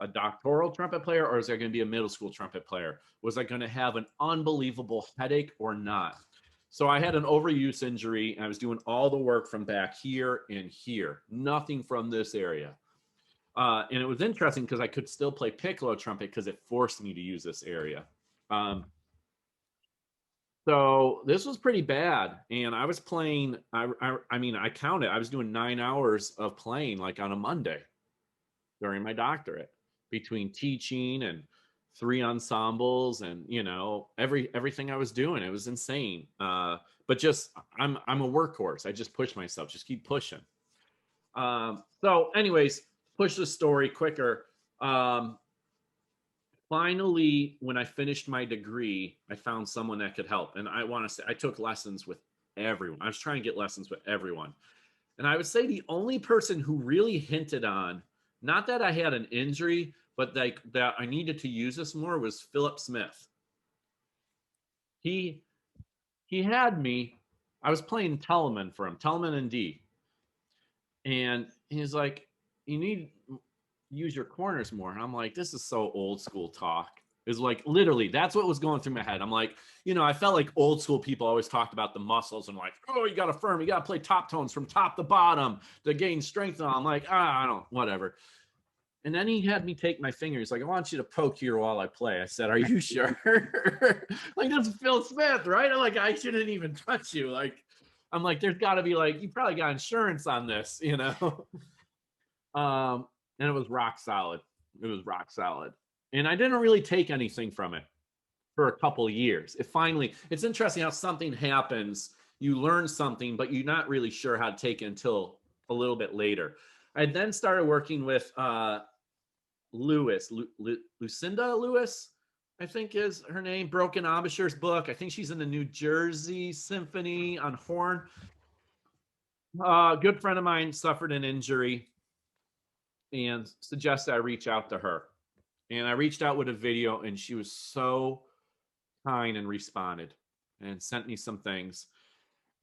a doctoral trumpet player, or is there going to be a middle school trumpet player? Was I going to have an unbelievable headache or not? So I had an overuse injury, and I was doing all the work from back here and here, nothing from this area. And it was interesting because I could still play piccolo trumpet because it forced me to use this area. So this was pretty bad. And I was playing, I mean, I counted, I was doing 9 hours of playing like on a Monday during my doctorate, between teaching and 3 ensembles and everything I was doing. It was insane. But just I'm a workhorse. I just push myself, just keep pushing. So anyways, push the story quicker. Finally, when I finished my degree, I found someone that could help. And I want to say I took lessons with everyone. I was trying to get lessons with everyone. And I would say the only person who really hinted on, not that I had an injury, but that I needed to use this more, was Philip Smith. He had me, I was playing Telemann for him, Telemann and D. And he's like, you need to use your corners more. And I'm like, this is so old school talk. It's like, literally, that's what was going through my head. I'm like, I felt like old school people always talked about the muscles and like, oh, you got to firm, you got to play top tones from top to bottom to gain strength. And I'm like, I don't, whatever. And then he had me take my finger. He's like, I want you to poke here while I play. I said, are you sure? Like, that's Phil Smith, right? I'm like, I shouldn't even touch you. Like, I'm like, there's got to be like, you probably got insurance on this, you know? And it was rock solid. It was rock solid. And I didn't really take anything from it for a couple of years. It's interesting how something happens, you learn something, but you're not really sure how to take it until a little bit later. I then started working with Lucinda Lewis, I think is her name, Broken Embouchure's book. I think she's in the New Jersey Symphony on horn. A good friend of mine suffered an injury and suggested I reach out to her. And I reached out with a video, and she was so kind and responded and sent me some things.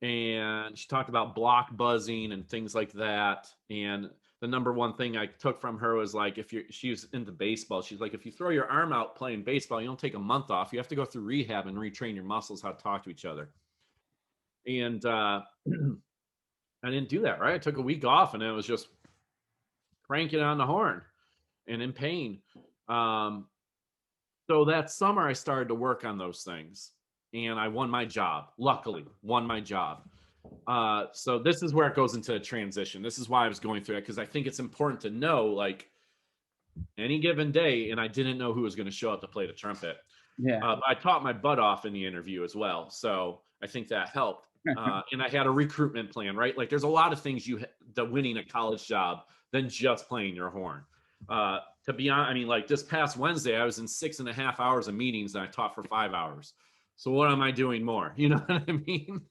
And she talked about block buzzing and things like that. And the number one thing I took from her was like, she was into baseball. She's like, if you throw your arm out playing baseball, you don't take a month off. You have to go through rehab and retrain your muscles how to talk to each other. And I didn't do that, right? I took a week off, and it was just cranking on the horn and in pain. So that summer I started to work on those things, and I won my job. Luckily, won my job. So this is where it goes into a transition. This is why I was going through it, because I think it's important to know, like, any given day, and I didn't know who was going to show up to play the trumpet. Yeah. But I taught my butt off in the interview as well, so I think that helped. And I had a recruitment plan, right? Like, there's a lot of things to winning a college job than just playing your horn. To be honest, I mean, like this past Wednesday, I was in 6.5 hours of meetings and I taught for 5 hours. So what am I doing more? You know what I mean?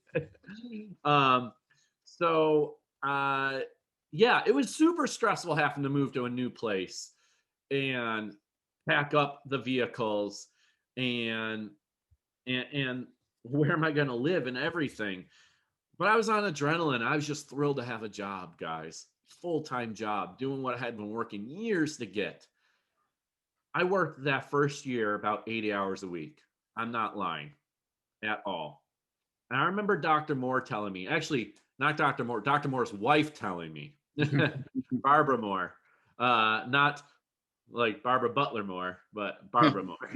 Yeah, it was super stressful having to move to a new place and pack up the vehicles and where am I going to live and everything. But I was on adrenaline. I was just thrilled to have a job, guys. Full-time job, doing what I had been working years to get. I worked that first year about 80 hours a week. I'm not lying at all. And I remember Dr. Moore telling me, actually, not Dr. Moore, Dr. Moore's wife telling me, Barbara Moore, not like Barbara Butler Moore, but Barbara Moore.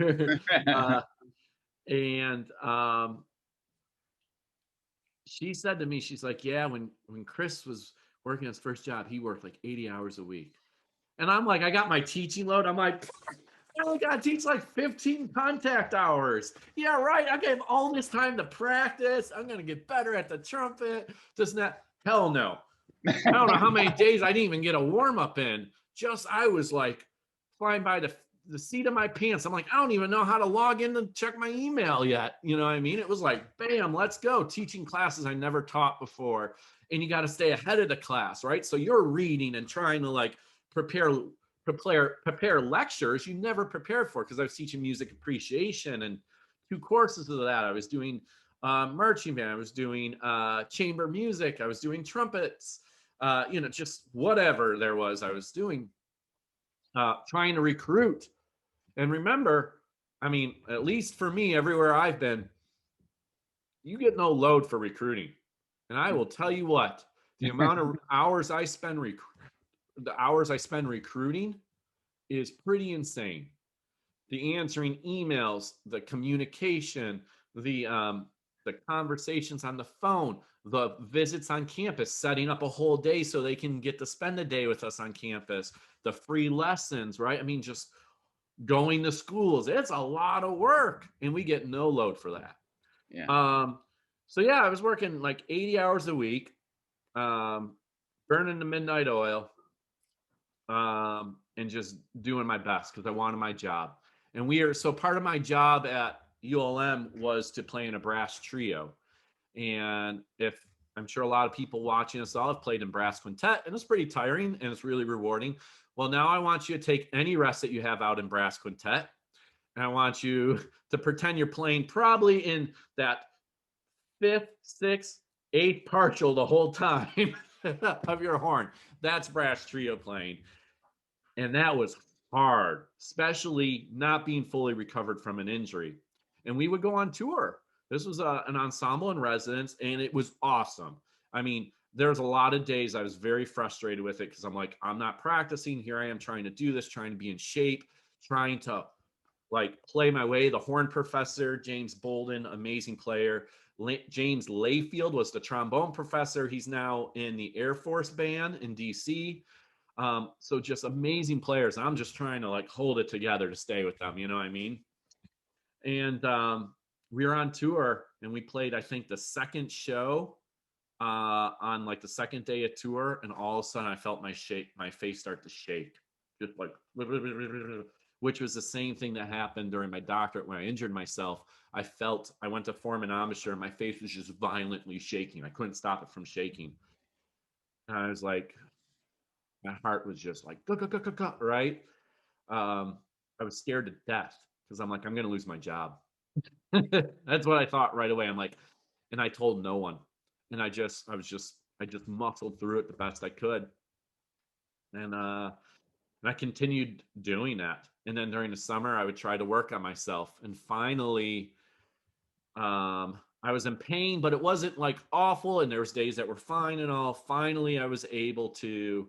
She said to me, she's like, yeah, when Chris was working his first job, he worked like 80 hours a week. And I'm like, I got my teaching load. I'm like, I only got to teach like 15 contact hours. Yeah, right. I gave all this time to practice. I'm going to get better at the trumpet. Just not. Hell no. I don't know how many days I didn't even get a warm up in. I was like flying by the seat of my pants. I'm like, I don't even know how to log in to check my email yet. You know what I mean? It was like, bam, let's go. Teaching classes I never taught before. And you got to stay ahead of the class, right? So you're reading and trying to like prepare lectures you never prepared for, because I was teaching music appreciation and 2 courses of that. I was doing marching band. I was doing chamber music. I was doing trumpets, just whatever there was, I was doing, trying to recruit. And remember, I mean, at least for me, everywhere I've been, you get no load for recruiting. And I will tell you what, the amount of hours I spend recruiting is pretty insane. The answering emails, the communication, the conversations on the phone, the visits on campus, setting up a whole day so they can get to spend a day with us on campus, the free lessons, right? I mean, just going to schools, it's a lot of work, and we get no load for that. Yeah. So yeah, I was working like 80 hours a week, burning the midnight oil, and just doing my best because I wanted my job. And so part of my job at ULM was to play in a brass trio. And I'm sure a lot of people watching us all have played in brass quintet, and it's pretty tiring and it's really rewarding. Well, now I want you to take any rest that you have out in brass quintet, and I want you to pretend you're playing probably in that 5th, 6th, 8th partial the whole time of your horn. That's brass trio playing. And that was hard, especially not being fully recovered from an injury. And we would go on tour. This was an ensemble in residence, and it was awesome. I mean, there's a lot of days I was very frustrated with it because I'm like, I'm not practicing. Here I am trying to do this, trying to be in shape, trying to like play my way. The horn professor, James Bolden, amazing player. James Layfield was the trombone professor. He's now in the Air Force Band in DC. So just amazing players. I'm just trying to like hold it together to stay with them. You know what I mean? And we were on tour and we played, I think, the second show on like the second day of tour, and all of a sudden I felt my face start to shake, just like, which was the same thing that happened during my doctorate when I injured myself. I went to form an embouchure and my face was just violently shaking. I couldn't stop it from shaking. And I was like, my heart was just like, right? I was scared to death because I'm like, I'm going to lose my job. That's what I thought right away. I'm like, and I told no one. And I just muscled through it the best I could. And I continued doing that. And then during the summer, I would try to work on myself. And finally, I was in pain, but it wasn't like awful. And there was days that were fine and all. Finally, I was able to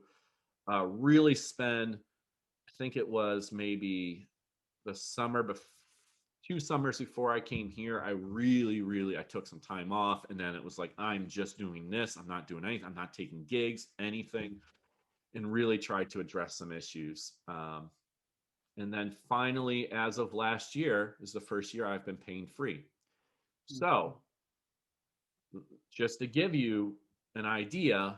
really spend, I think it was maybe the summer before, 2 summers before I came here, I took some time off, and then it was like, I'm just doing this. I'm not doing anything. I'm not taking gigs, anything, and really tried to address some issues. And then finally, as of last year, is the first year I've been pain free. So just to give you an idea,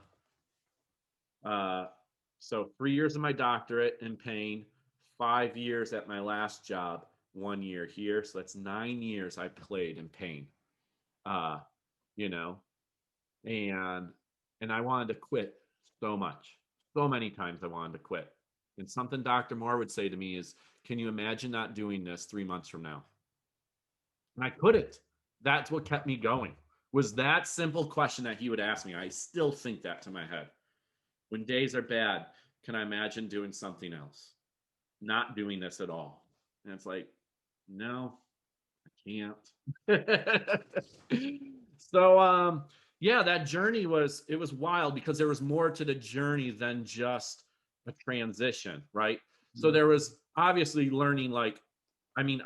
so 3 years of my doctorate in pain, 5 years at my last job, 1 year here. So that's 9 years I played in pain, you know, and I wanted to quit so much, so many times I wanted to quit. And something Dr. Moore would say to me is, can you imagine not doing this 3 months from now? And I couldn't. That's what kept me going, was that simple question that he would ask me. I still think that to my head. When days are bad, can I imagine doing something else? Not doing this at all. And it's like, no, I can't. So yeah, that journey was wild because there was more to the journey than just a transition, right? So there was obviously learning, like, I mean,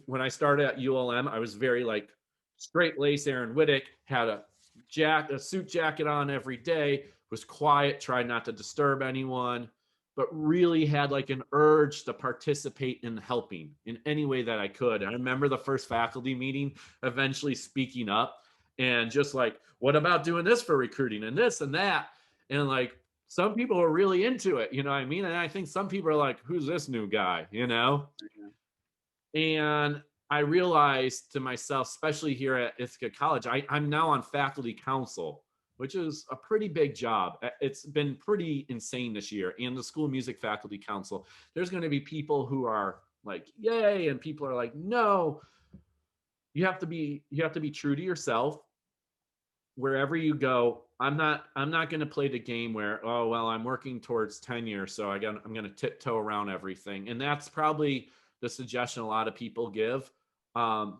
when I started at ULM, I was very like straight lace Aaron Witek, had a suit jacket on every day, was quiet, tried not to disturb anyone, but really had like an urge to participate in helping in any way that I could. I remember the first faculty meeting, eventually speaking up and just like, what about doing this for recruiting and this and that? And like, some people are really into it, you know what I mean? And I think some people are like, who's this new guy, you know? And I realized to myself, especially here at Ithaca College, I'm now on faculty council, which is a pretty big job. It's been pretty insane this year. And the School of Music Faculty Council, there's going to be people who are like, yay, and people are like, no. You have to be true to yourself. Wherever you go, I'm not going to play the game where, oh, well, I'm working towards tenure, so I'm going to tiptoe around everything. And that's probably the suggestion a lot of people give. I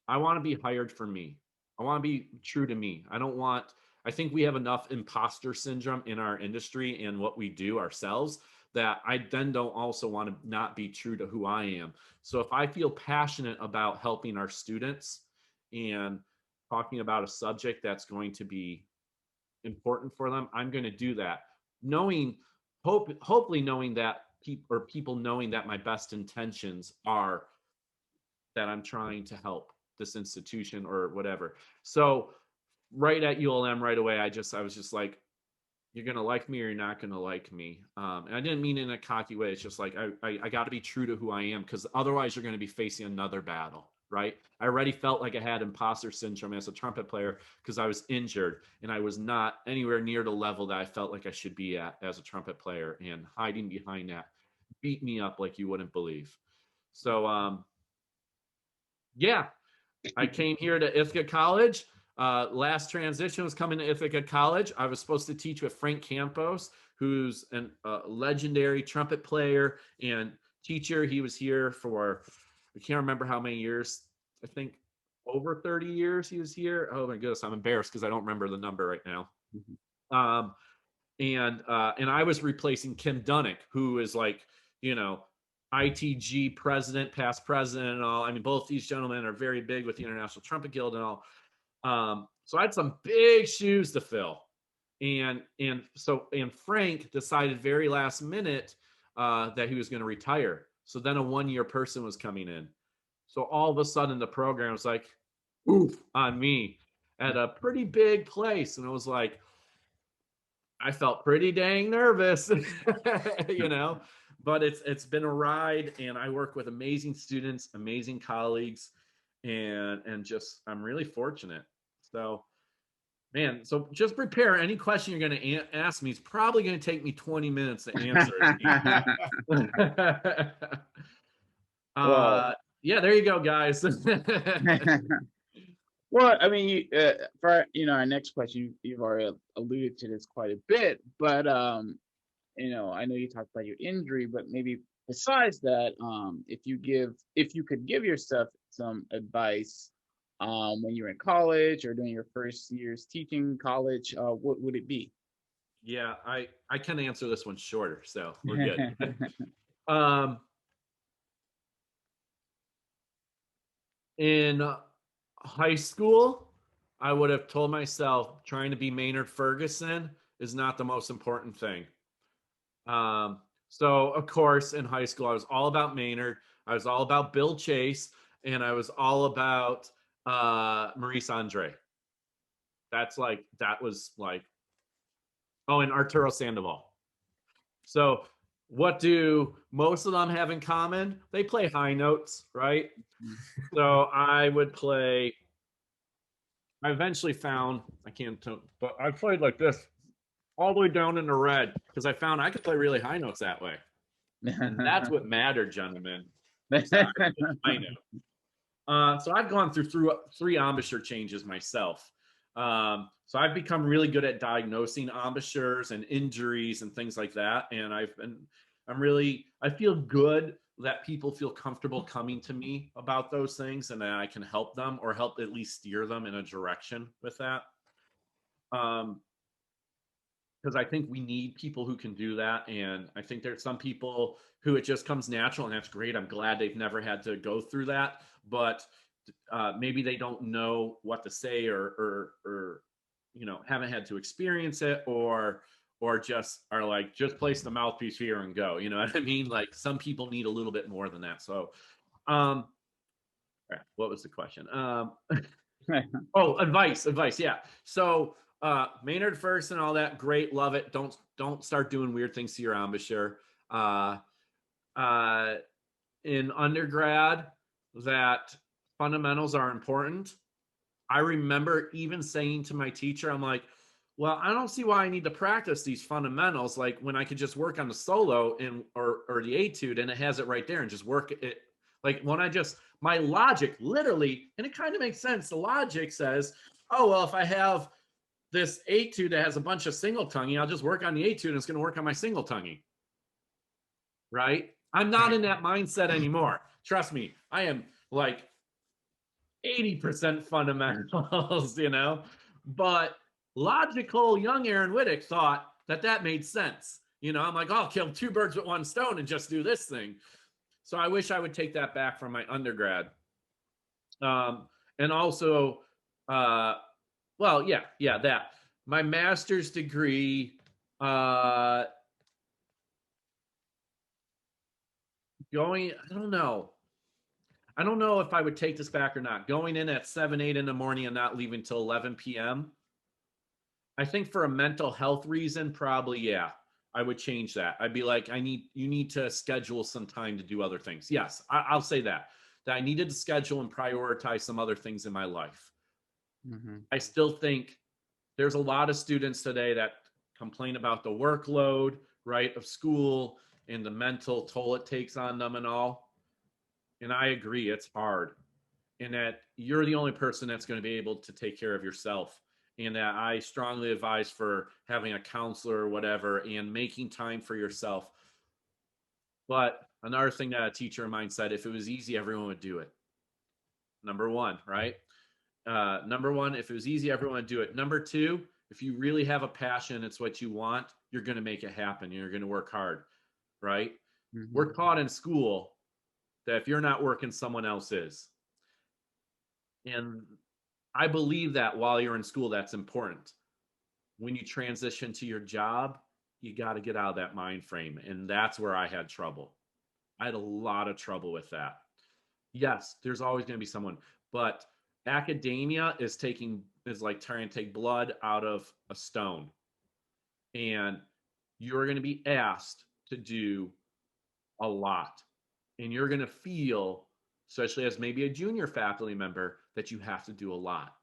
want to be hired for me. I want to be true to me. I think we have enough imposter syndrome in our industry and what we do ourselves that I then don't also want to not be true to who I am. So if I feel passionate about helping our students and talking about a subject that's going to be important for them, I'm going to do that. Hopefully knowing that people knowing that my best intentions are that I'm trying to help this institution or whatever. So right at ULM right away, I was just like, you're going to like me or you're not going to like me. And I didn't mean it in a cocky way. It's just like, I got to be true to who I am, because otherwise you're going to be facing another battle, right? I already felt like I had imposter syndrome as a trumpet player because I was injured and I was not anywhere near the level that I felt like I should be at as a trumpet player, and hiding behind that beat me up like you wouldn't believe. So, yeah, I came here to Ithaca College. Last transition was coming to Ithaca College. I was supposed to teach with Frank Campos, who's a legendary trumpet player and teacher. He was here for, I can't remember how many years. I think over 30 years he was here. Oh my goodness, I'm embarrassed because I don't remember the number right now. And I was replacing Kim Dunnick, who is like, you know, ITG president, past president, and all. I mean, both these gentlemen are very big with the International Trumpet Guild and all. So I had some big shoes to fill, and Frank decided very last minute that he was going to retire. So then a 1-year person was coming in. So all of a sudden the program was like, oof, on me at a pretty big place, and it was like, I felt pretty dang nervous, you know, but it's been a ride, and I work with amazing students, amazing colleagues, and just I'm really fortunate. So, man, so just prepare. Any question you're going to ask me, it's probably going to take me 20 minutes to answer. Well, Yeah, there you go, guys. well, I mean, for our next question, you've already alluded to this quite a bit, but I know you talked about your injury, but maybe besides that, if you could give yourself some advice, when you're in college or during your first years teaching college, what would it be? Yeah, I can answer this one shorter, so we're good. um, in high school, I would have told myself trying to be Maynard Ferguson is not the most important thing. So of course, in high school, I was all about Maynard. I was all about Bill Chase, and I was all about Maurice Andre. That was like, oh, and Arturo Sandoval. So what do most of them have in common? They play high notes, right? So I would play. I eventually found, I can't tell, but I played like this all the way down in the red because I found I could play really high notes that way. And that's what mattered, gentlemen. I know. So I've gone through 3 embouchure changes myself. So I've become really good at diagnosing embouchures and injuries and things like that. And I feel good that people feel comfortable coming to me about those things, and that I can help them or help at least steer them in a direction with that. Because I think we need people who can do that. And I think there's some people who it just comes natural, and that's great. I'm glad they've never had to go through that, but maybe they don't know what to say, or haven't had to experience it, or just are like, just place the mouthpiece here and go. You know what I mean? Like, some people need a little bit more than that. So, what was the question? Oh, advice. Yeah. So, Maynard first and all that, great, love it. Don't start doing weird things to your embouchure. In undergrad, that fundamentals are important. I remember even saying to my teacher, I'm like, well, I don't see why I need to practice these fundamentals, like when I could just work on the solo or the etude, and it has it right there, and just work it. Like, when my logic literally, and it kind of makes sense. The logic says, oh, well, if I have this etude that has a bunch of single tonguing, I'll just work on the etude, and it's going to work on my single tonguing. Right? I'm not in that mindset anymore. Trust me, I am like 80% fundamentals, but logical young Aaron Witek thought that made sense. I'm like, oh, I'll kill 2 birds with 1 stone and just do this thing. So I wish I would take that back from my undergrad. And also, that. My master's degree, I don't know. I don't know if I would take this back or not. Going in at 7, 8 in the morning and not leaving till 11 p.m. I think for a mental health reason, probably, yeah, I would change that. I'd be like, you need to schedule some time to do other things. Yes, I'll say that I needed to schedule and prioritize some other things in my life. Mm-hmm. I still think there's a lot of students today that complain about the workload, right, of school and the mental toll it takes on them and all. And I agree, it's hard. And that you're the only person that's going to be able to take care of yourself. And that I strongly advise for having a counselor or whatever, and making time for yourself. But another thing that a teacher of mine said, if it was easy, everyone would do it. Number one, right? Number one, if it was easy, everyone would do it. Number 2, If you really have a passion, it's what you want, you're going to make it happen. You're going to work hard, right? Mhm. We're taught in school that if you're not working, someone else is. And I believe that while you're in school, that's important. When you transition to your job, you got to get out of that mind frame. And that's where I had trouble. I had a lot of trouble with that. Yes, there's always going to be someone, but academia is like trying to take blood out of a stone. And you're going to be asked to do a lot. And you're going to feel, especially as maybe a junior faculty member, that you have to do a lot.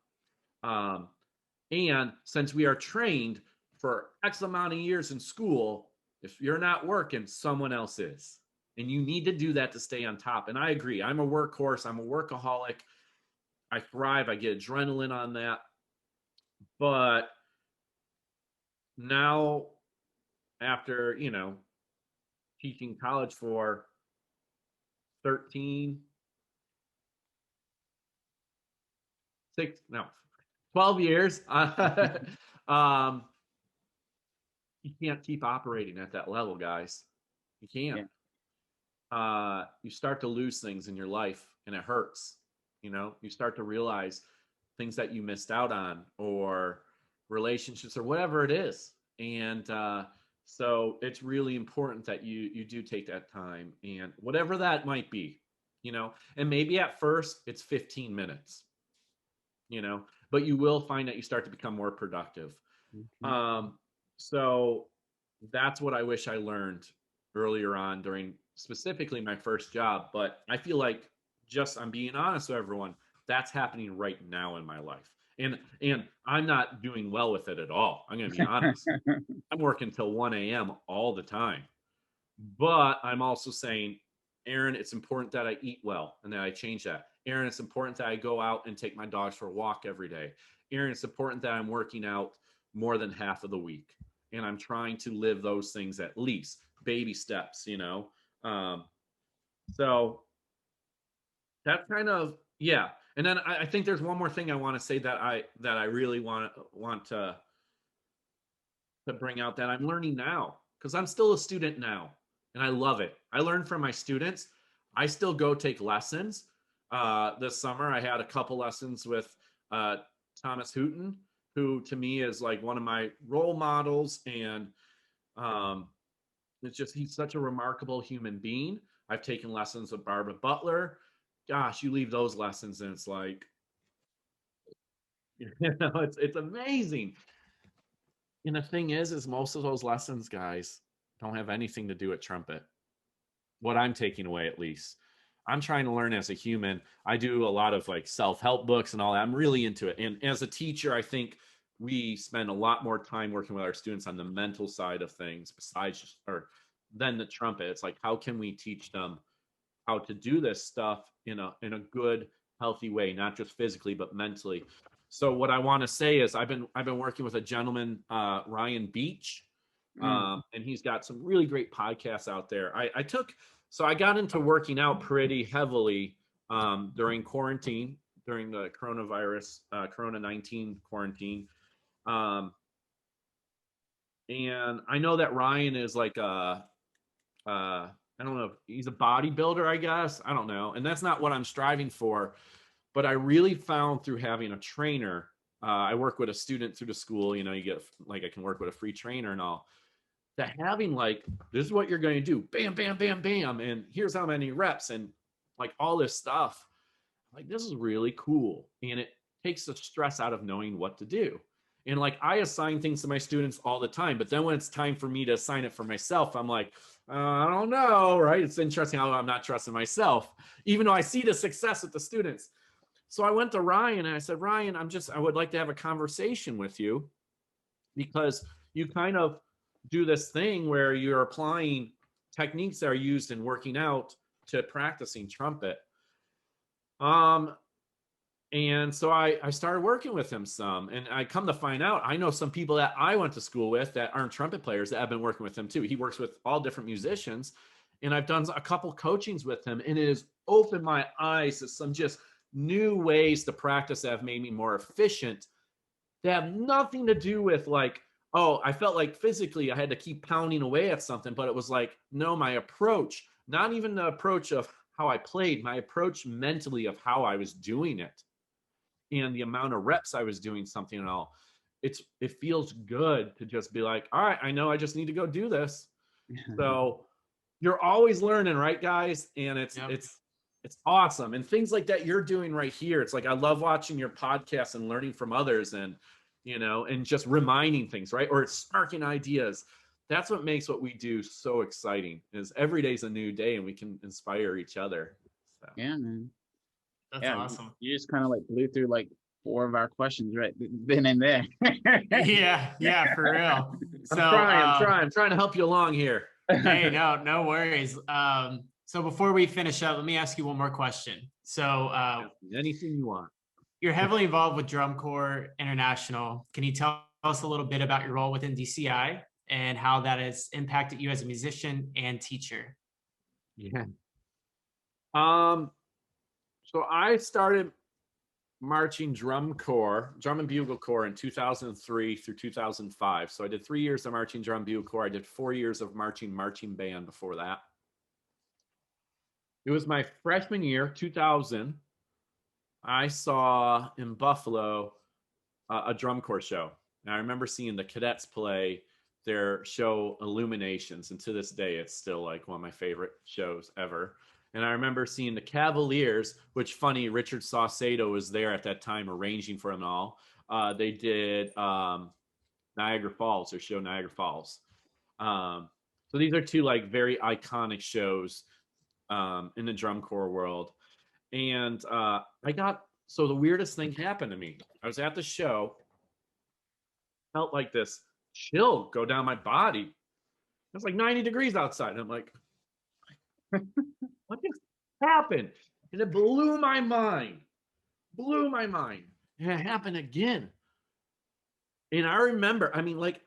And since we are trained for X amount of years in school, if you're not working, someone else is. And you need to do that to stay on top. And I agree. I'm a workhorse. I'm a workaholic. I thrive. I get adrenaline on that. But now, after, teaching college for 12 years, you can't keep operating at that level, guys. You can't. You start to lose things in your life, and it hurts. You start to realize things that you missed out on, or relationships, or whatever it is. And so it's really important that you do take that time, and whatever that might be, and maybe at first it's 15 minutes, but you will find that you start to become more productive. So that's what I wish I learned earlier on during specifically my first job. But I feel like, just, I'm being honest with everyone, that's happening right now in my life. And I'm not doing well with it at all. I'm going to be honest. I'm working till 1 a.m. all the time. But I'm also saying, Aaron, it's important that I eat well and that I change that. Aaron, it's important that I go out and take my dogs for a walk every day. Aaron, it's important that I'm working out more than half of the week. And I'm trying to live those things, at least baby steps, so that's kind of, yeah. And then I think there's one more thing I want to say that I really want to bring out, that I'm learning now, because I'm still a student now, and I love it. I learn from my students. I still go take lessons. This summer, I had a couple lessons with Thomas Hooten, who to me is like one of my role models. And it's just, he's such a remarkable human being. I've taken lessons with Barbara Butler. Gosh, you leave those lessons and it's like, it's amazing. And the thing is most of those lessons, guys, don't have anything to do with trumpet. What I'm taking away, at least. I'm trying to learn as a human. I do a lot of like self-help books and all that. I'm really into it. And as a teacher, I think we spend a lot more time working with our students on the mental side of things besides than the trumpet. It's like, how can we teach them how to do this stuff in a good, healthy way, not just physically, but mentally. So what I want to say is I've been working with a gentleman, Ryan Beach, and he's got some really great podcasts out there. I got into working out pretty heavily during quarantine, during the coronavirus, Corona-19 quarantine. And I know that Ryan is like I don't know, he's a bodybuilder, I guess. I don't know. And that's not what I'm striving for. But I really found through having a trainer, I work with a student through the school, you get like, I can work with a free trainer and all, that having like, this is what you're going to do. Bam, bam, bam, bam. And here's how many reps and like all this stuff. Like, this is really cool. And it takes the stress out of knowing what to do. And like, I assign things to my students all the time, but then when it's time for me to assign it for myself, I'm like, I don't know, right? It's interesting how I'm not trusting myself, even though I see the success with the students. So I went to Ryan and I said, Ryan, I would like to have a conversation with you, because you kind of do this thing where you're applying techniques that are used in working out to practicing trumpet. And so I started working with him some, and I come to find out, I know some people that I went to school with that aren't trumpet players that have been working with him too. He works with all different musicians, and I've done a couple coachings with him, and it has opened my eyes to some just new ways to practice that have made me more efficient that have nothing to do with like, oh, I felt like physically I had to keep pounding away at something, but it was like, no, my approach, not even the approach of how I played, my approach mentally of how I was doing it and the amount of reps I was doing something and all. It feels good to just be like, all right, I know I just need to go do this. So you're always learning, right, guys? And it's awesome. And things like that you're doing right here. It's like I love watching your podcast and learning from others and and just reminding things, right? Or it's sparking ideas. That's what makes what we do so exciting, is every day's a new day and we can inspire each other. So. Yeah, man. That's awesome. You just kind of like blew through like 4 of our questions right then and there. yeah, for real. So I'm trying to help you along here. Hey, no worries. So before we finish up, let me ask you one more question. So anything you want. You're heavily involved with Drum Corps International. Can you tell us a little bit about your role within DCI and how that has impacted you as a musician and teacher? Yeah. So I started marching drum and bugle corps in 2003 through 2005. So I did 3 years of marching drum bugle corps. I did 4 years of marching band before that. It was my freshman year, 2000. I saw in Buffalo a drum corps show. And I remember seeing the cadets play their show Illuminations. And to this day, it's still like one of my favorite shows ever. And I remember seeing the Cavaliers, which funny, Richard Saucedo was there at that time arranging for them all. They did Niagara Falls, their show Niagara Falls. So these are 2 like very iconic shows in the drum corps world. And so the weirdest thing happened to me. I was at the show, felt like this chill go down my body. It was like 90 degrees outside. And I'm like, what just happened? And it blew my mind. And it happened again. And I remember, I mean, like,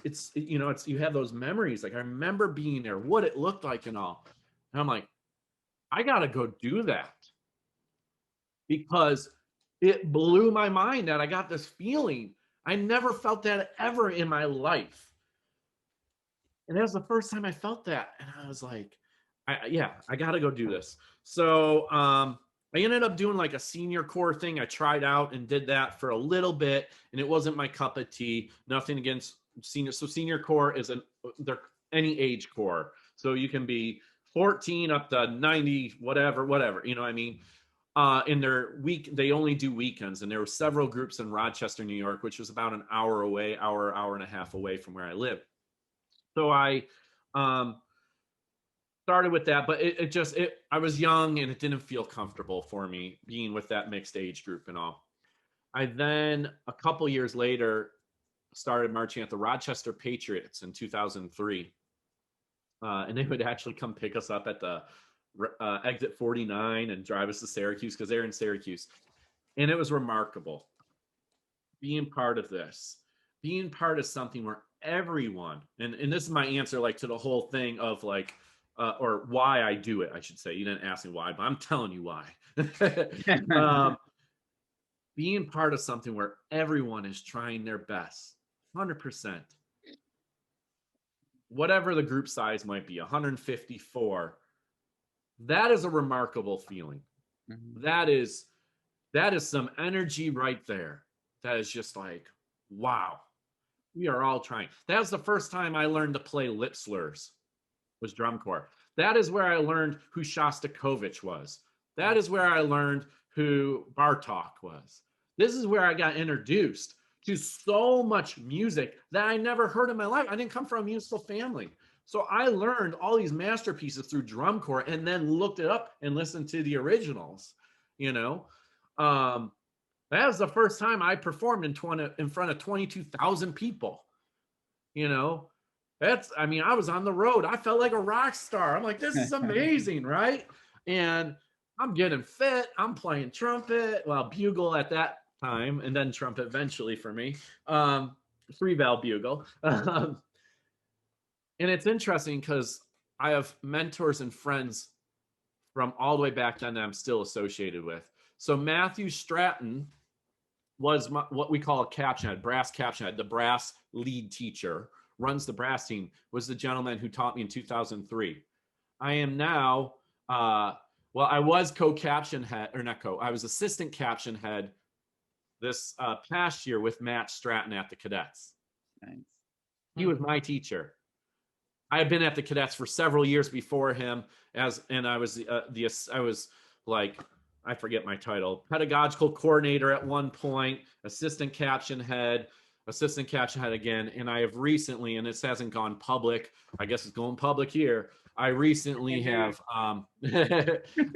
it's you have those memories. Like, I remember being there, what it looked like and all. And I'm like, I got to go do that. Because it blew my mind that I got this feeling. I never felt that ever in my life. And that was the first time I felt that. And I was like, I got to go do this. So I ended up doing like a senior corps thing. I tried out and did that for a little bit, and it wasn't my cup of tea. Nothing against senior. So senior corps is they're any age corps. So you can be 14 up to 90, whatever. You know what I mean? In their week, they only do weekends, and there were several groups in Rochester, New York, which was about an hour away, hour and a half away from where I live. So I started with that, but I was young and it didn't feel comfortable for me being with that mixed age group and all. I then, a couple years later, started marching at the Rochester Patriots in 2003. And they would actually come pick us up at the exit 49 and drive us to Syracuse, because they're in Syracuse. And it was remarkable being part of this, being part of something where everyone, and this is my answer like to the whole thing of like, or why I do it, I should say. You didn't ask me why, but I'm telling you why. Being part of something where everyone is trying their best, 100%. Whatever the group size might be, 154. That is a remarkable feeling. Mm-hmm. That is some energy right there. That is just like, wow, we are all trying. That was the first time I learned to play lip slurs, was drum corps. That is where I learned who Shostakovich was. That is where I learned who Bartok was. This is where I got introduced to so much music that I never heard in my life. I didn't come from a musical family. So I learned all these masterpieces through drum corps and then looked it up and listened to the originals, that was the first time I performed in front of 22,000 people, I was on the road. I felt like a rock star. I'm like, this is amazing, right? And I'm getting fit. I'm playing trumpet, bugle at that time, and then trumpet eventually for me, 3-valve bugle. And it's interesting because I have mentors and friends from all the way back then that I'm still associated with. So Matthew Stratton was what we call a caption head, brass caption head. The brass lead teacher runs the brass team, was the gentleman who taught me in 2003. I am now, well, I was co-caption head, or not co, I was assistant caption head this past year with Matt Stratton at the cadets. Nice. He was my teacher. I had been at the cadets for several years before him, and I was I was like, I forget my title, pedagogical coordinator at one point, assistant caption head again. And I have recently, and this hasn't gone public, I guess it's going public here. I recently have, I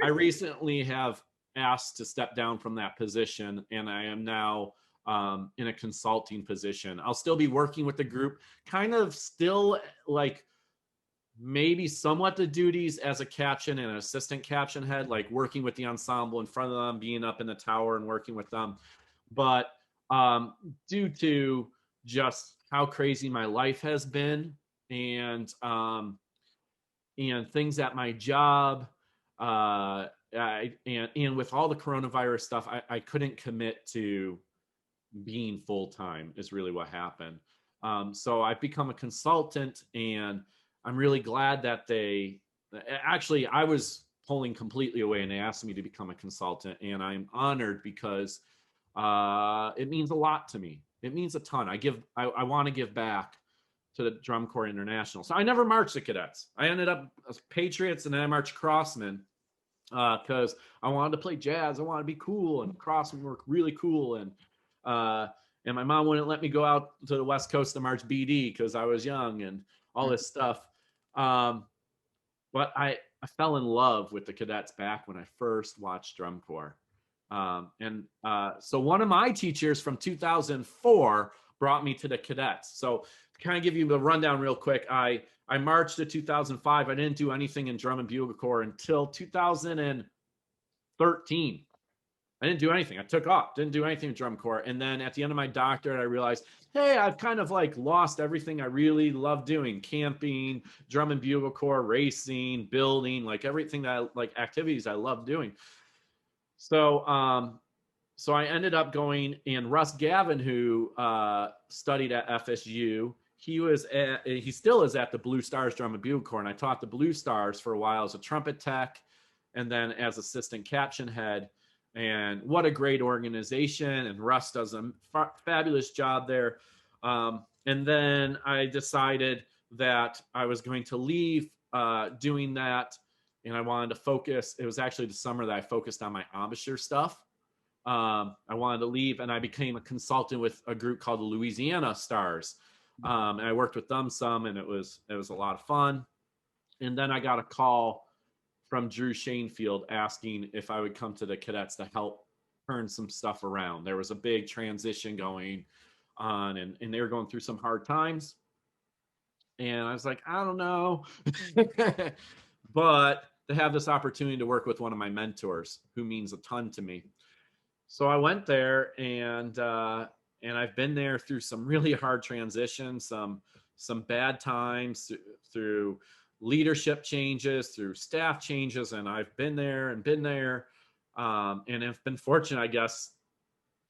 recently have asked to step down from that position, and I am now in a consulting position. I'll still be working with the group, kind of still like maybe somewhat the duties as a caption and an assistant caption head, like working with the ensemble in front of them, being up in the tower and working with them. But due to just how crazy my life has been and things at my job, and with all the coronavirus stuff, I couldn't commit to being full-time is really what happened. So I've become a consultant, and I'm really glad that actually, I was pulling completely away and they asked me to become a consultant, and I'm honored because it means a lot to me. It means a ton. I want to give back to the Drum Corps International. So I never marched the cadets. I ended up as Patriots, and then I marched Crossmen because I wanted to play jazz. I wanted to be cool, and Crossmen were really cool. And my mom wouldn't let me go out to the West Coast to march BD because I was young and all this stuff. But I fell in love with the cadets back when I first watched Drum Corps. So one of my teachers from 2004 brought me to the cadets. So to kind of give you the rundown real quick, I marched to 2005. I didn't do anything in drum and bugle corps until 2013. I didn't do anything. I took off, didn't do anything in drum corps. And then at the end of my doctorate, I realized, hey, I've kind of like lost everything I really love doing: camping, drum and bugle corps, racing, building, like everything activities I love doing. So I ended up going, and Russ Gavin, who studied at FSU, he still is at the Blue Stars Drum and Bugle Corps, and I taught the Blue Stars for a while as a trumpet tech, and then as assistant caption head. And what a great organization, and Russ does a fabulous job there. And then I decided that I was going to leave doing that, and I wanted to focus. It was actually the summer that I focused on my embouchure stuff. I wanted to leave, and I became a consultant with a group called the Louisiana Stars. And I worked with them some, and it was a lot of fun. And then I got a call from Drew Shanefield asking if I would come to the cadets to help turn some stuff around. There was a big transition going on, and they were going through some hard times. And I was like, I don't know. But to have this opportunity to work with one of my mentors who means a ton to me. So I went there, and I've been there through some really hard transitions, some bad times, through leadership changes, through staff changes, and I've been there, and I've been fortunate, I guess,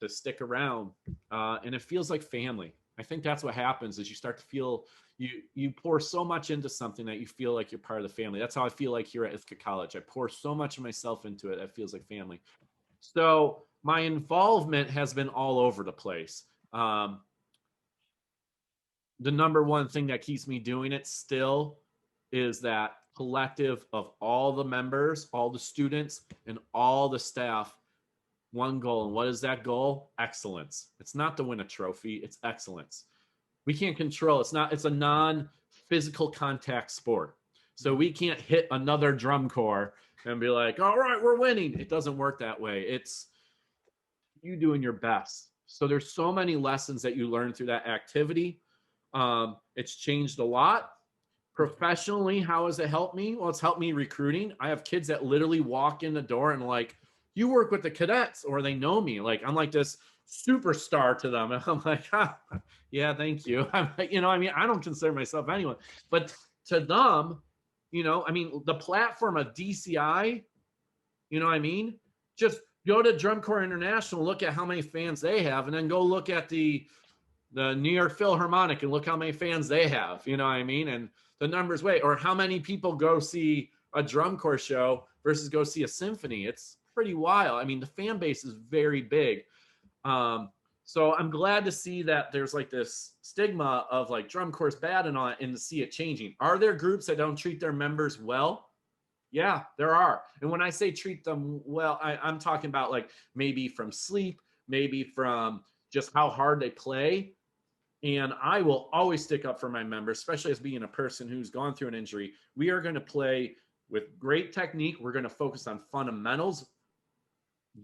to stick around. And it feels like family. I think that's what happens is you start to feel you pour so much into something that you feel like you're part of the family. That's how I feel like here at Ithaca College. I pour so much of myself into it. It feels like family. So my involvement has been all over the place. The number one thing that keeps me doing it still is that collective of all the members, all the students, and all the staff, one goal. And what is that goal? Excellence. It's not to win a trophy, it's excellence. We can't control, it's a non-physical contact sport. So we can't hit another drum corps and be like, all right, we're winning. It doesn't work that way. It's you doing your best. So there's so many lessons that you learn through that activity. It's changed a lot. Professionally, how has it helped me? Well, it's helped me recruiting. I have kids that literally walk in the door and like, you work with the cadets, or they know me. Like, I'm like this superstar to them. And I'm like, yeah, thank you. I'm like, I don't consider myself anyone, but to them, the platform of DCI, just go to Drum Corps International, look at how many fans they have, and then go look at the New York Philharmonic and look how many fans they have. You know what I mean? And the numbers way, or how many people go see a drum corps show versus go see a symphony. It's pretty wild. I mean, the fan base is very big. So I'm glad to see that there's like this stigma of like drum corps bad and all that, and to see it changing. Are there groups that don't treat their members well? Yeah, there are. And when I say treat them well, I'm talking about like maybe from sleep, maybe from just how hard they play. And I will always stick up for my members, especially as being a person who's gone through an injury. We are going to play with great technique. We're going to focus on fundamentals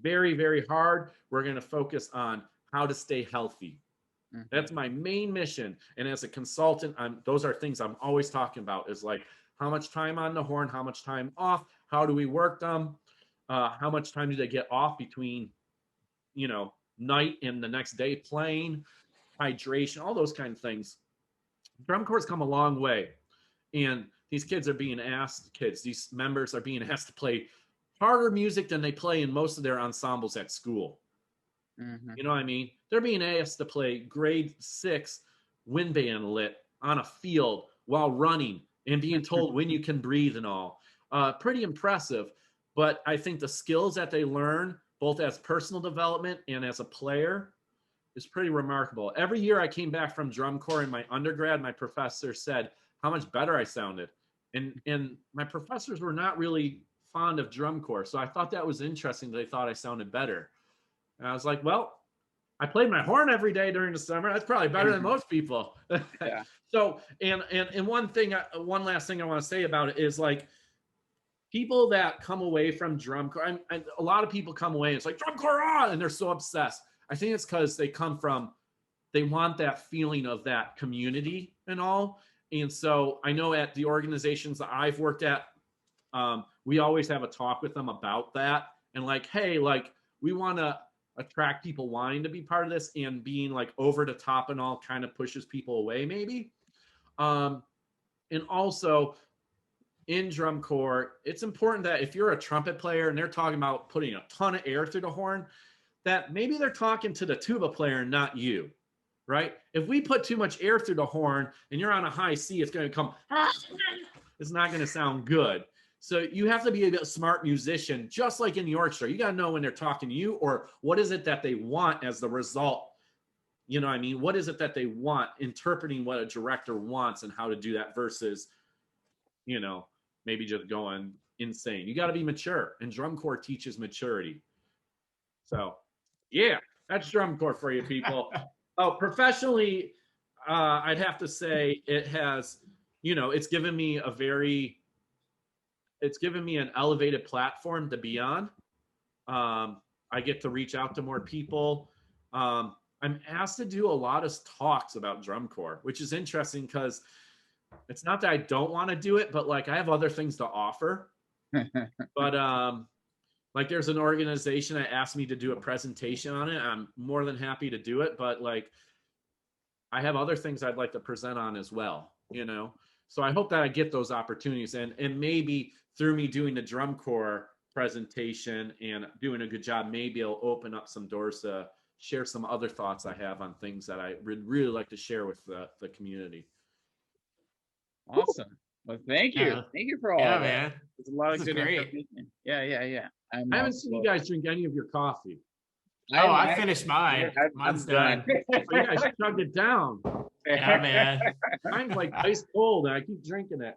very, very hard. We're going to focus on how to stay healthy. Mm-hmm. That's my main mission. And as a consultant, those are things I'm always talking about, is like how much time on the horn, how much time off, how do we work them, how much time do they get off between, night and the next day playing, hydration, all those kind of things. Drum corps come a long way. And these kids are being asked, these members are being asked to play harder music than they play in most of their ensembles at school. Mm-hmm. You know what I mean? They're being asked to play grade 6 wind band lit on a field while running and being told when you can breathe and all. Pretty impressive. But I think the skills that they learn, both as personal development and as a player, is pretty remarkable. Every year I came back from drum corps in my undergrad, my professor said how much better I sounded. And my professors were not really fond of drum corps. So I thought that was interesting that they thought I sounded better. And I was like, well, I played my horn every day during the summer. That's probably better than most people. Yeah. So, and one last thing I want to say about it is like people that come away from drum corps, and a lot of people come away and it's like drum corps on, and they're so obsessed. I think it's because they want that feeling of that community and all. And so I know at the organizations that I've worked at, we always have a talk with them about that. And like, hey, like we want to attract people wanting to be part of this, and being like over the top and all kind of pushes people away maybe. And also in drum corps, it's important that if you're a trumpet player and they're talking about putting a ton of air through the horn, that maybe they're talking to the tuba player, not you, right? If we put too much air through the horn and you're on a high C, it's going to come, it's not going to sound good. So you have to be a smart musician, just like in the orchestra. You got to know when they're talking to you, or what is it that they want as the result. You know what I mean? What is it that they want, interpreting what a director wants and how to do that versus, maybe just going insane. You got to be mature, and drum corps teaches maturity. So yeah, that's drum corps for you people. Oh, professionally, I'd have to say it has, it's given me an elevated platform to be on. I get to reach out to more people. I'm asked to do a lot of talks about drum corps, which is interesting because it's not that I don't want to do it, but like I have other things to offer. But like there's an organization that asked me to do a presentation on it. I'm more than happy to do it, but like I have other things I'd like to present on as well, So I hope that I get those opportunities, and maybe through me doing the drum corps presentation and doing a good job, maybe it'll open up some doors to share some other thoughts I have on things that I would really like to share with the community. Awesome. Well, thank you. Thank you for all that. Man. There's a lot of good information. Yeah. I haven't seen you guys drink any of your coffee. I finished mine. Mine's done. You guys chugged it down. Yeah, man. Mine's like ice cold, and I keep drinking it.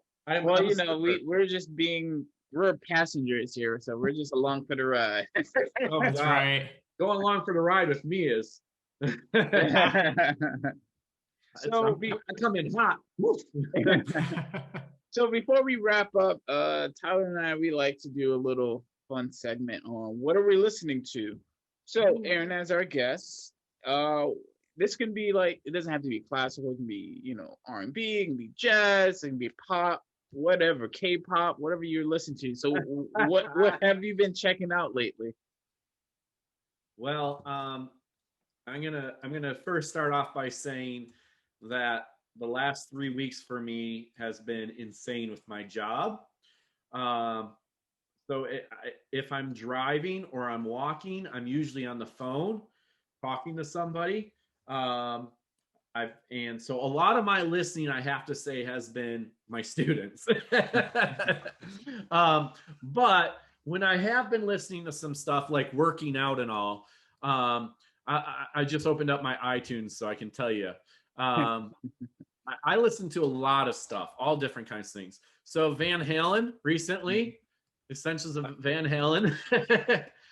We're passengers here, so we're just along for the ride. Oh, that's God. Right. Going along for the ride with me is. So I come in hot. So before we wrap up, Tyler and I, we like to do a little fun segment on what are we listening to. So Aaron, as our guest, this can be like, it doesn't have to be classical. It can be, R&B, it can be jazz, it can be pop, whatever, K-pop, whatever you're listening to. So what have you been checking out lately? Well, I'm gonna first start off by saying that the last 3 weeks for me has been insane with my job. So if I'm driving or I'm walking, I'm usually on the phone talking to somebody. And so a lot of my listening, I have to say, has been my students. But when I have been listening to some stuff like working out and all, I just opened up my iTunes so I can tell you. I listen to a lot of stuff, all different kinds of things. So Van Halen recently, Essentials of Van Halen.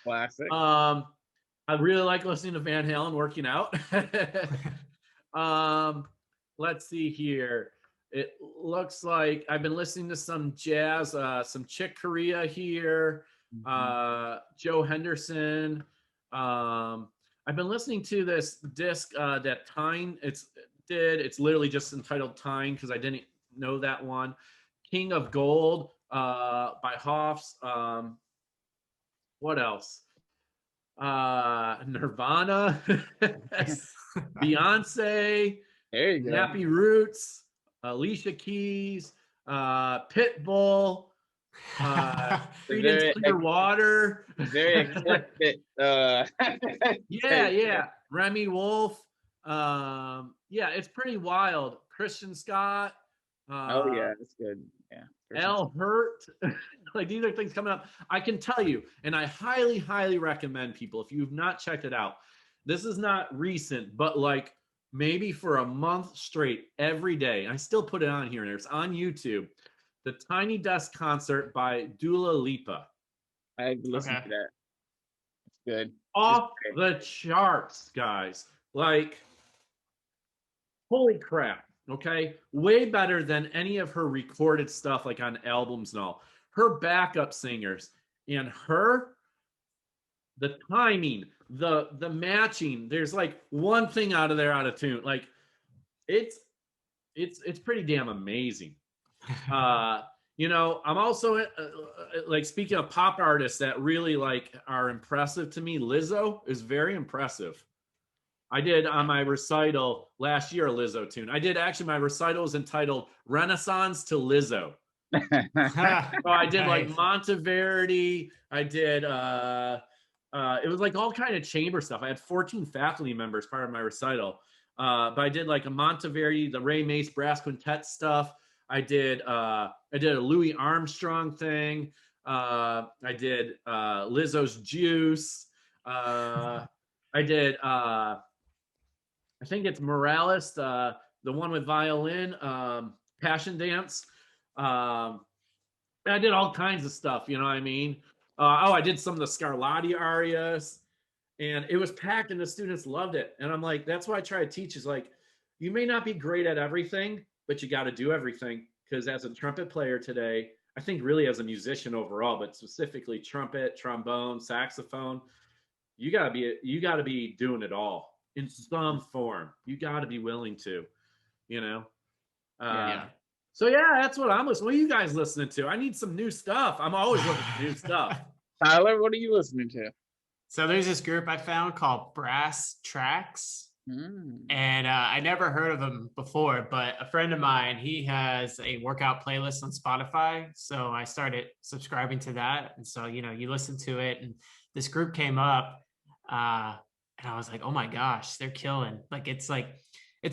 Classic. I really like listening to Van Halen working out. Let's see here. It looks like I've been listening to some jazz, some Chick Corea here, Joe Henderson. I've been listening to this disc that Tyne it's literally just entitled Tyne because I didn't know that one. King of Gold by Hoffs. What else? Nirvana, Beyonce, There you go. Nappy Roots, Alicia Keys, Pitbull, Creedence Clearwater. Very eclectic. Yeah. Remy Wolf. Yeah, it's pretty wild. Christian Scott. Oh yeah, that's good. Yeah. L Hurt. Like these are things coming up. I can tell you, and I highly, highly recommend people, if you've not checked it out, this is not recent, but like maybe for a month straight, every day. I still put it on here, and it's on YouTube. The Tiny Desk Concert by Dua Lipa. I listened to that. It's good. Off the charts, guys. Like, holy crap. Okay. Way better than any of her recorded stuff, like on albums and all. Her backup singers and the timing, the matching. There's like one thing out of tune. Like, it's pretty damn amazing. You know, I'm also like, speaking of pop artists that really like are impressive to me, Lizzo is very impressive. I did on my recital last year a Lizzo tune. I did actually, my recital was entitled Renaissance to Lizzo. So I did like Monteverdi. I did it was like all kind of chamber stuff. I had 14 faculty members part of my recital. But I did like a Monteverdi, the Ray Mace brass quintet stuff. I did a Louis Armstrong thing. I did Lizzo's Juice. I did I think it's Morales, the one with violin, Passion Dance. I did all kinds of stuff, you know what I mean? I did some of the Scarlatti arias, and it was packed, and the students loved it. And I'm like, that's why I try to teach, is like, you may not be great at everything, but you got to do everything. Because as a trumpet player today, I think really as a musician overall, but specifically trumpet, trombone, saxophone, you gotta be doing it all in some form. You got to be willing to, you know. So yeah, that's what I'm listening. What are you guys listening to? I need some new stuff. I'm always looking for new stuff. Tyler, what are you listening to? So there's this group I found called Brass Tracks. And I never heard of them before, but a friend of mine, he has a workout playlist on Spotify. So I started subscribing to that. And so, you know, you listen to it, and this group came up, and I was like, oh my gosh, they're killing. Like, it's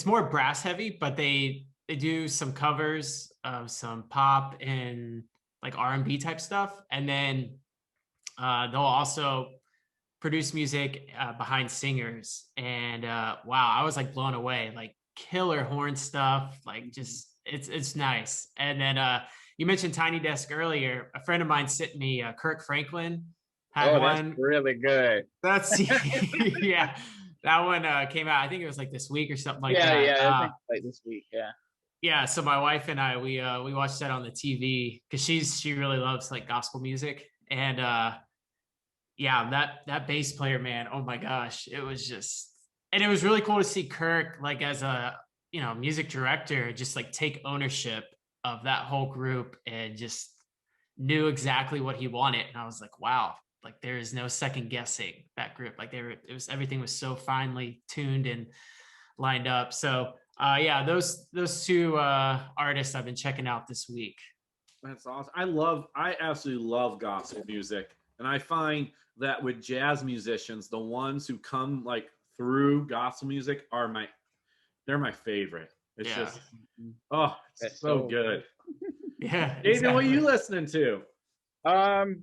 more brass heavy, but they do some covers of some pop and like R&B type stuff. And then they'll also produce music behind singers. And wow, I was like blown away, like killer horn stuff, like just, it's nice. And then you mentioned Tiny Desk earlier. A friend of mine sent me Kirk Franklin. That's really good. That's yeah. That one came out, I think it was like this week or something like that. Yeah, I think like this week. Yeah. So my wife and I, we watched that on the TV because she really loves like gospel music. And yeah, that bass player, man, oh my gosh, it was really cool to see Kirk, like, as a, you know, music director, just like take ownership of that whole group and just knew exactly what he wanted. And I was like, wow, like there is no second guessing that group. Like everything was so finely tuned and lined up. So yeah, those two artists I've been checking out this week. That's awesome. I absolutely love gospel music. And I find that with jazz musicians, the ones who come like through gospel music they're my favorite. It's Yeah. just, oh, it's That's so so good. Yeah, David, what are you exactly. listening to?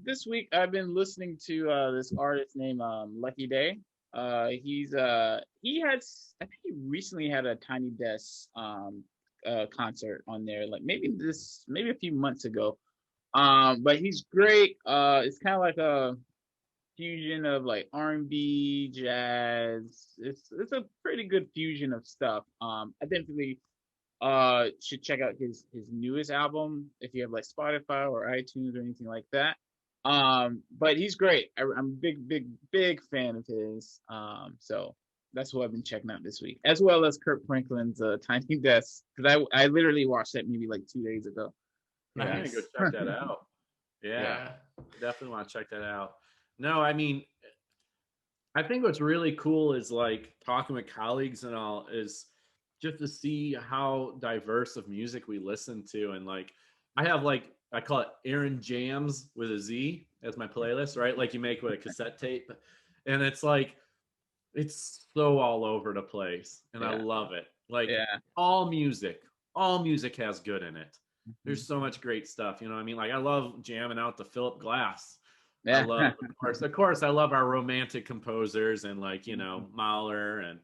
This week I've been listening to this artist named Lucky Day. He has, I think he recently had a Tiny Desk concert on there, like maybe a few months ago. But he's great. It's kind of like a fusion of like R&B, jazz. It's a pretty good fusion of stuff. I definitely should check out his newest album if you have like Spotify or iTunes or anything like that. But he's great. I'm a big fan of his. So that's what I've been checking out this week, as well as Kurt Franklin's Tiny Desk, because I literally watched that maybe like 2 days ago. I'm Yeah. gonna go Nice. check that out. Yeah, Yeah. definitely want to check that out. No, I mean, I think what's really cool is like talking with colleagues and all is just to see how diverse of music we listen to. And like, I have like, I call it Aaron Jams with a Z as my playlist, right? Like you make with a cassette tape. And it's like, it's so all over the place. And I Yeah. love it. Like Yeah. all music has good in it. Mhm. There's so much great stuff. You know what I mean? Like I love jamming out to Philip Glass. I Yeah. love, of course, I love our romantic composers and like, Mahler and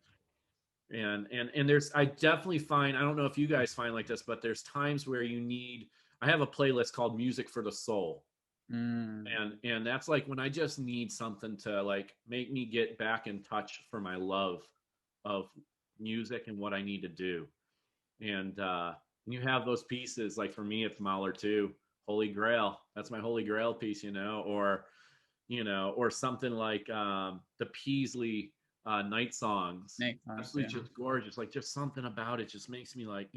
there's, I definitely find, I don't know if you guys find like this, but there's times where I have a playlist called Music for the Soul. Mm. And that's like when I just need something to like make me get back in touch for my love of music and what I need to do. And you have those pieces, like for me, it's Mahler too, Holy Grail. That's my Holy Grail piece, or something like the Peasley night songs. Nice times, yeah. Absolutely just gorgeous. Like just something about it just makes me like,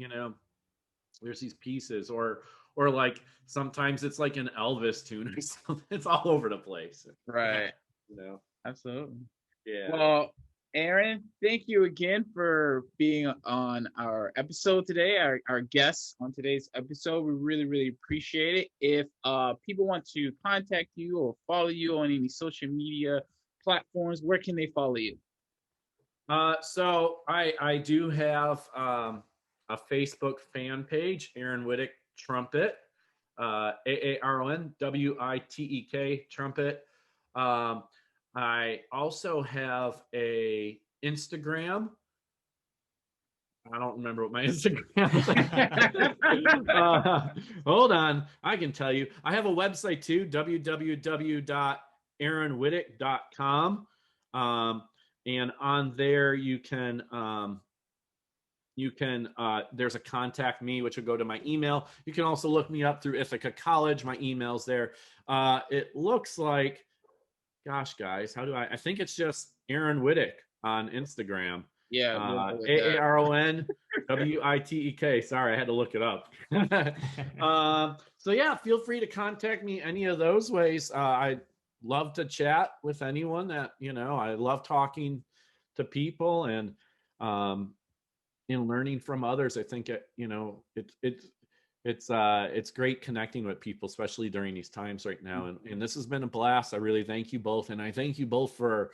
there's these pieces, or like sometimes it's like an Elvis tune or something. It's all over the place. Right. You know? Absolutely. Yeah. Well, Aaron, thank you again for being on our episode today, our guest on today's episode. We really appreciate it. If people want to contact you or follow you on any social media platforms, where can they follow you? So I do have a Facebook fan page, Aaron Witek Trumpet, AARONWITEK Trumpet. I also have a Instagram. I don't remember what my Instagram is. Hold on. I can tell you. I have a website too, www.aaronwitek.com. And on there you can there's a contact me, which will go to my email. You can also look me up through Ithaca College. My email's there. It looks like, gosh, guys, I think it's just Aaron Witek on Instagram. Yeah, we'll go with that. AARONWITEK. Sorry, I had to look it up. So yeah, feel free to contact me any of those ways. I love to chat with anyone that, I love talking to people and learning from others. I think it's great connecting with people, especially during these times right now. And this has been a blast. I really thank you both, and I thank you both for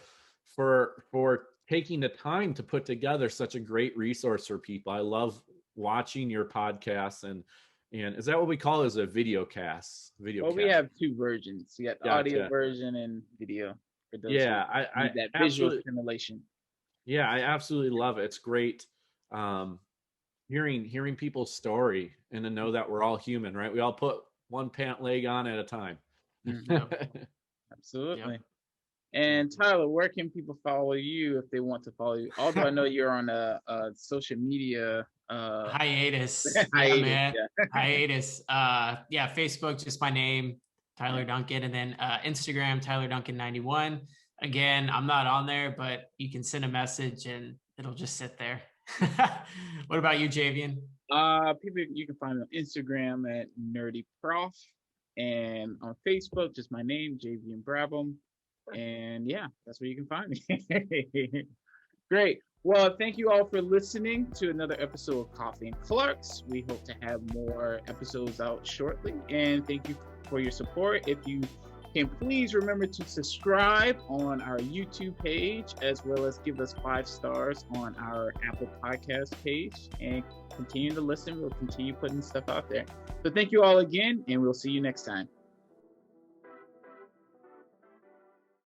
taking the time to put together such a great resource for people. I love watching your podcasts, and is that what we call it, as a video cast? Well, we have two versions. We got the audio Gotcha. version and video for those Yeah, who I need that visual absolutely, stimulation. yeah, I absolutely love it. It's great. Hearing people's story and to know that we're all human, right? We all put one pant leg on at a time. Absolutely. Yep. And Tyler, where can people follow you if they want to follow you? Although I know you're on a social media Hiatus. Yeah, hiatus. man. Yeah. Hiatus. Yeah, Facebook, just my name, Tyler Duncan, and then Instagram, Tyler Duncan 91. Again, I'm not on there, but you can send a message and it'll just sit there. What about you, Javian? People, you can find me on Instagram at Nerdy Prof, and on Facebook, just my name, JV and Brabham. And yeah, that's where you can find me. Great. Well, thank you all for listening to another episode of Coffee and Clarks. We hope to have more episodes out shortly. And thank you for your support. If you can please remember to subscribe on our YouTube page, as well as give us 5 stars on our Apple Podcast page, and continue to listen. We'll continue putting stuff out there. So thank you all again, and we'll see you next time.